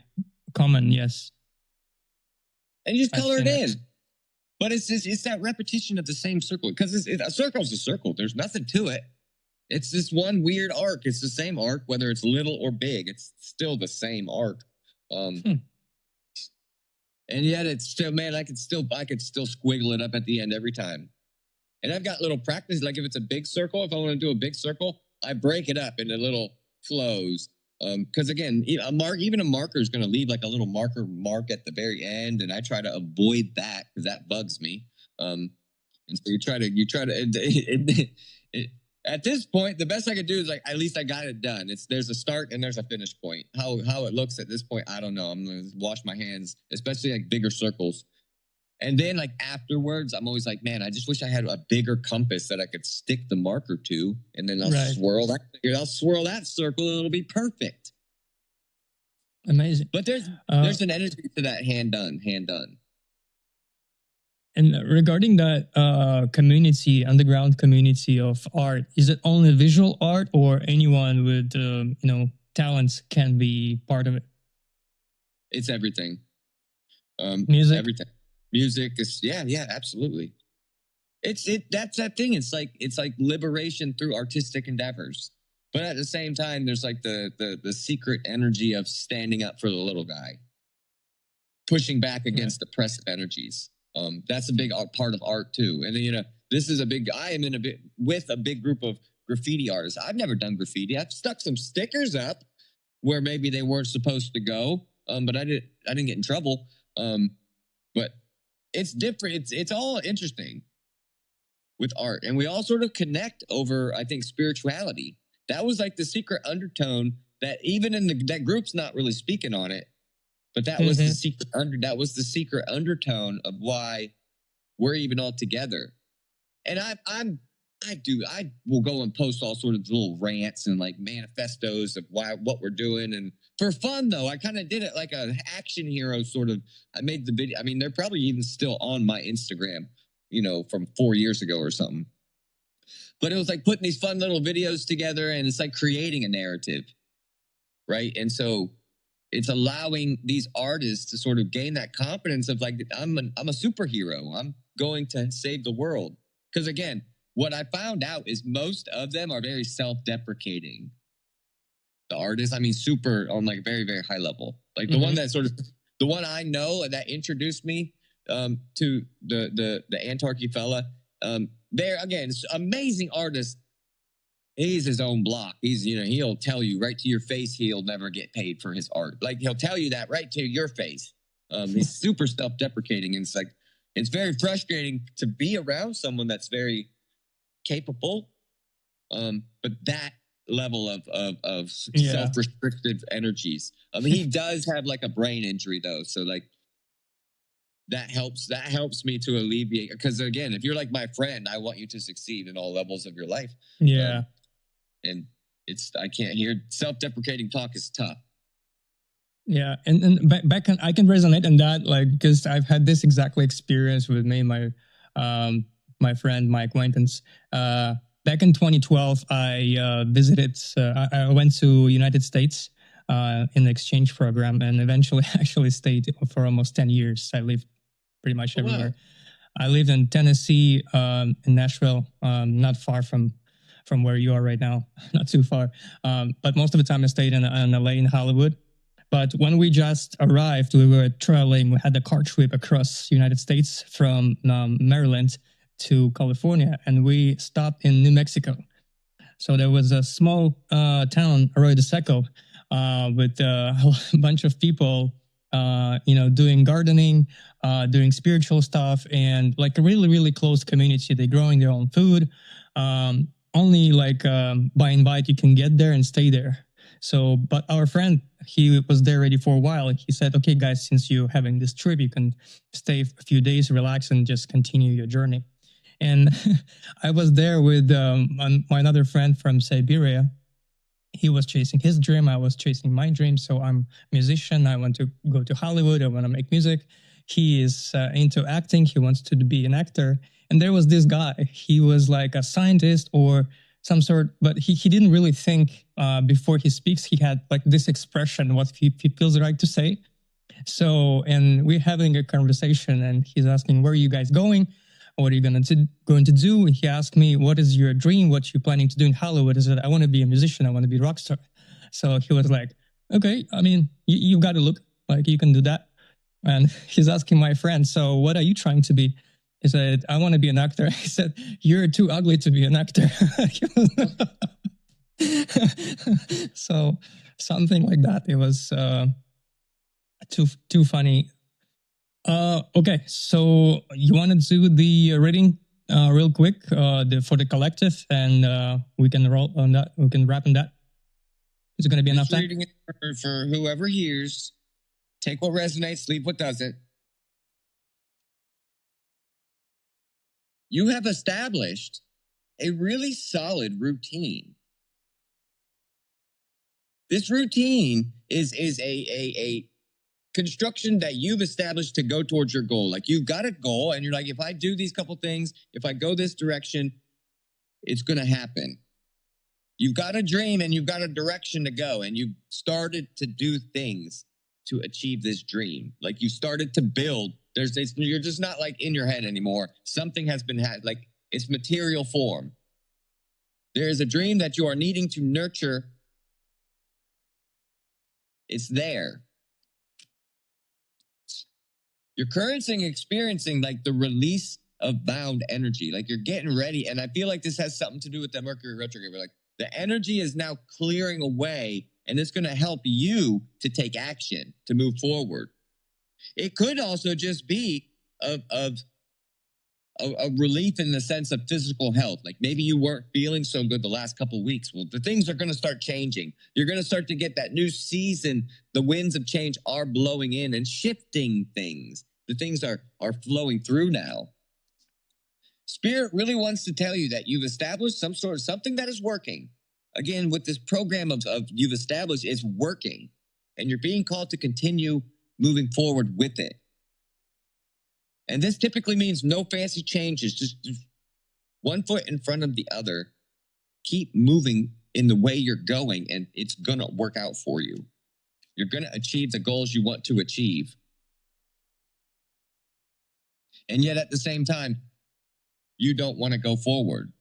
common, yes. And you just color it in. But it's that repetition of the same circle. Because a circle's a circle. There's nothing to it. It's this one weird arc. It's the same arc, whether it's little or big. It's still the same arc. And yet it's still, man, I could still squiggle it up at the end every time. And I've got little practice. Like if it's a big circle, if I want to do a big circle, I break it up into little flows. Because again, even a marker is going to leave like a little mark at the very end, and I try to avoid that because that bugs me. And so you try to. At this point, the best I could do is like at least I got it done. There's a start and there's a finish point. How it looks at this point, I don't know. I'm gonna wash my hands, especially like bigger circles. And then like afterwards, I'm always like, man, I just wish I had a bigger compass that I could stick the marker to, and then I'll swirl that circle, and it'll be perfect. Amazing. But there's an energy to that hand done. And regarding that community, underground community of art, is it only visual art, or anyone with talents can be part of it? It's everything. Music, everything. Music is absolutely. That's that thing. It's like liberation through artistic endeavors, but at the same time, there's like the secret energy of standing up for the little guy, pushing back against oppressive energies. That's a big part of art too. And then, I am with a big group of graffiti artists. I've never done graffiti. I've stuck some stickers up where maybe they weren't supposed to go. But I didn't get in trouble. But it's different. It's all interesting with art, and we all sort of connect over, I think, spirituality. That was like the secret undertone that even in that group's not really speaking on it. But that was the secret undertone of why we're even all together. And I will go and post all sorts of little rants and like manifestos of what we're doing. And for fun though, I kind of did it like an action hero sort of. I made the video. I mean, they're probably even still on my Instagram, from 4 years ago or something. But it was like putting these fun little videos together, and it's like creating a narrative, right? And so it's allowing these artists to sort of gain that confidence of like, I'm a superhero. I'm going to save the world. Because again, what I found out is most of them are very self-deprecating. The artists, I mean, super on like very, very high level. Like the one I know that introduced me to the Antarchy fella. They're again amazing artist. He's his own block. He'll tell you right to your face he'll never get paid for his art. Like he'll tell you that right to your face. He's super self-deprecating, and it's very frustrating to be around someone that's very capable But that level of Yeah. self-restrictive energies. I mean, he does have like a brain injury though, so like that helps me to alleviate, because again, if you're like my friend, I want you to succeed in all levels of your life. Yeah. And I can't hear self-deprecating talk is tough. Yeah, and back I can resonate on that, like, because I've had this exactly experience with me and my friend, my acquaintance. Back in 2012, I visited. I went to United States in the exchange program, and eventually actually stayed for almost 10 years. I lived pretty much everywhere. Wow. I lived in Tennessee, in Nashville, not far from where you are right now, not too far. But most of the time, I stayed in LA, in Hollywood. But when we just arrived, we were traveling. We had a car trip across the United States from Maryland to California, and we stopped in New Mexico. So there was a small town, Arroyo Seco, with a bunch of people, doing gardening, doing spiritual stuff, and like a really, really close community. They're growing their own food. Only like by invite you can get there and stay there. So, but our friend, he was there already for a while. He said, "Okay, guys, since you're having this trip, you can stay a few days, relax, and just continue your journey." And I was there with my another friend from Siberia. He was chasing his dream. I was chasing my dream. So I'm a musician. I want to go to Hollywood. I want to make music. He is into acting. He wants to be an actor. And there was this guy. He was like a scientist or some sort, but he didn't really think before he speaks. He had like this expression, what he feels right to say. So, and we're having a conversation, and he's asking, "Where are you guys going? What are you going to do?" He asked me, "What is your dream? What you planning to do in Hollywood?" I said, "I want to be a musician. I want to be a rock star." So he was like, "Okay, I mean, you got to look like you can do that." And he's asking my friend, "So what are you trying to be?" He said, "I want to be an actor." I said, "You're too ugly to be an actor." So something like that. It was too funny. Okay, so you want to do the reading real quick for the collective, and we can roll on that. We can wrap on that. Is it going to be enough time? Reading it for whoever hears. Take what resonates, leave what doesn't. You have established a really solid routine. This routine is a construction that you've established to go towards your goal. Like, you've got a goal and you're like, if I do these couple things, if I go this direction, it's going to happen. You've got a dream and you've got a direction to go, and you've started to do things to achieve this dream. Like, you started to build. You're just not like in your head anymore. Something has been like, it's material form. There is a dream that you are needing to nurture. It's there. You're currently experiencing like the release of bound energy. Like, you're getting ready. And I feel like this has something to do with the Mercury retrograde. Like, the energy is now clearing away, and it's going to help you to take action, to move forward. It could also just be a relief in the sense of physical health. Like, maybe you weren't feeling so good the last couple of weeks. Well, the things are going to start changing. You're going to start to get that new season. The winds of change are blowing in and shifting things. The things are flowing through now. Spirit really wants to tell you that you've established some sort of something that is working. Again, with this program of you've established, it's working. And you're being called to continue moving forward with it. And this typically means no fancy changes, just one foot in front of the other. Keep moving in the way you're going, and it's going to work out for you. You're going to achieve the goals you want to achieve. And yet at the same time, you don't want to go forward.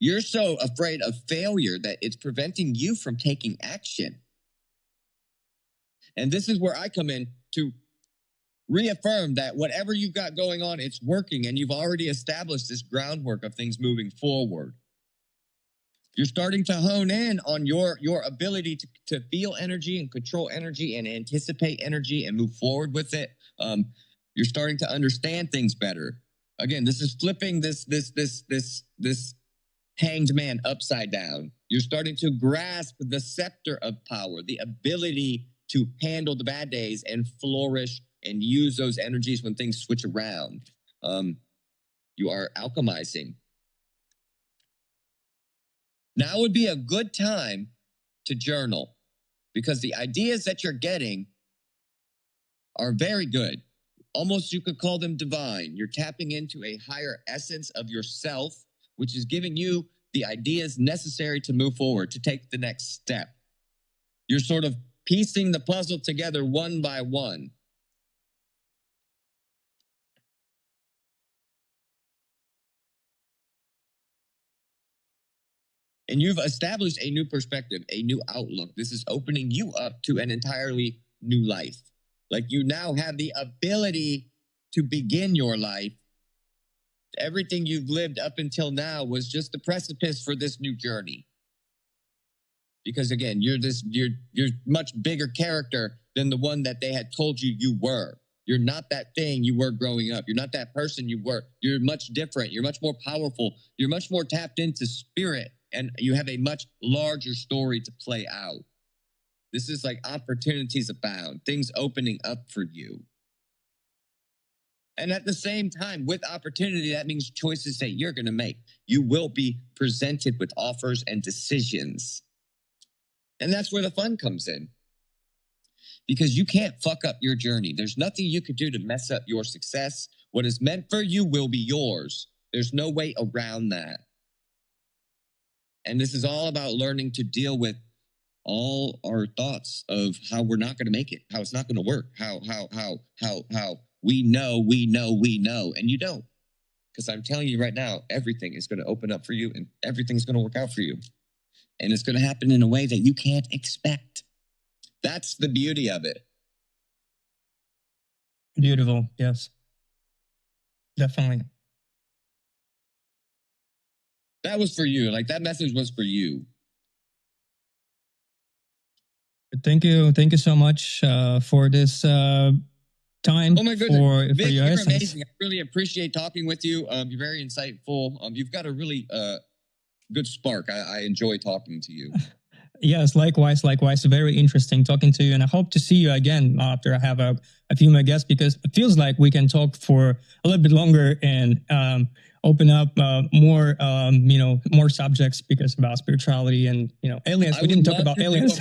You're so afraid of failure that it's preventing you from taking action. And this is where I come in to reaffirm that whatever you've got going on, it's working, and you've already established this groundwork of things moving forward. You're starting to hone in on your ability to feel energy and control energy and anticipate energy and move forward with it. You're starting to understand things better. Again, this is flipping this hanged man upside down. You're starting to grasp the scepter of power, the ability to handle the bad days and flourish and use those energies when things switch around. You are alchemizing. Now would be a good time to journal, because the ideas that you're getting are very good. Almost you could call them divine. You're tapping into a higher essence of yourself, which is giving you the ideas necessary to move forward, to take the next step. You're sort of piecing the puzzle together one by one. And you've established a new perspective, a new outlook. This is opening you up to an entirely new life. Like, you now have the ability to begin your life. Everything you've lived up until now was just the precipice for this new journey. Because again, you're much bigger character than the one that they had told you you were. You're not that thing you were growing up. You're not that person you were. You're much different. You're much more powerful. You're much more tapped into spirit. And you have a much larger story to play out. This is like opportunities abound, things opening up for you. And at the same time, with opportunity, that means choices that you're going to make. You will be presented with offers and decisions. And that's where the fun comes in. Because you can't fuck up your journey. There's nothing you could do to mess up your success. What is meant for you will be yours. There's no way around that. And this is all about learning to deal with all our thoughts of how we're not going to make it, how it's not going to work, how we know, and you don't. Because I'm telling you right now, everything is going to open up for you and everything's going to work out for you. And it's going to happen in a way that you can't expect. That's the beauty of it. Beautiful. Yes. Definitely. That was for you. Like, that message was for you. Thank you. Thank you so much for this time. Oh my goodness. For Vic, your you're essence. amazing. I really appreciate talking with you. You're very insightful. You've got a really good spark. I enjoy talking to you. Yes, likewise. Very interesting talking to you. And I hope to see you again after I have a few more guests, because it feels like we can talk for a little bit longer and open up more subjects, because about spirituality and, aliens. We didn't talk about aliens.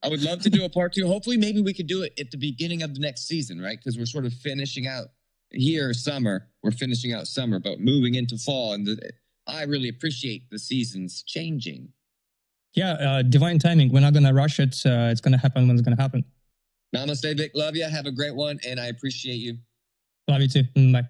I would love to do a part two. Hopefully, maybe we could do it at the beginning of the next season, right? Because we're sort of finishing out here summer. We're finishing out summer, but moving into fall. And I really appreciate the seasons changing. Yeah, divine timing. We're not going to rush it. It's going to happen when it's going to happen. Namaste, Vic. Love you. Have a great one. And I appreciate you. Love you too. Bye.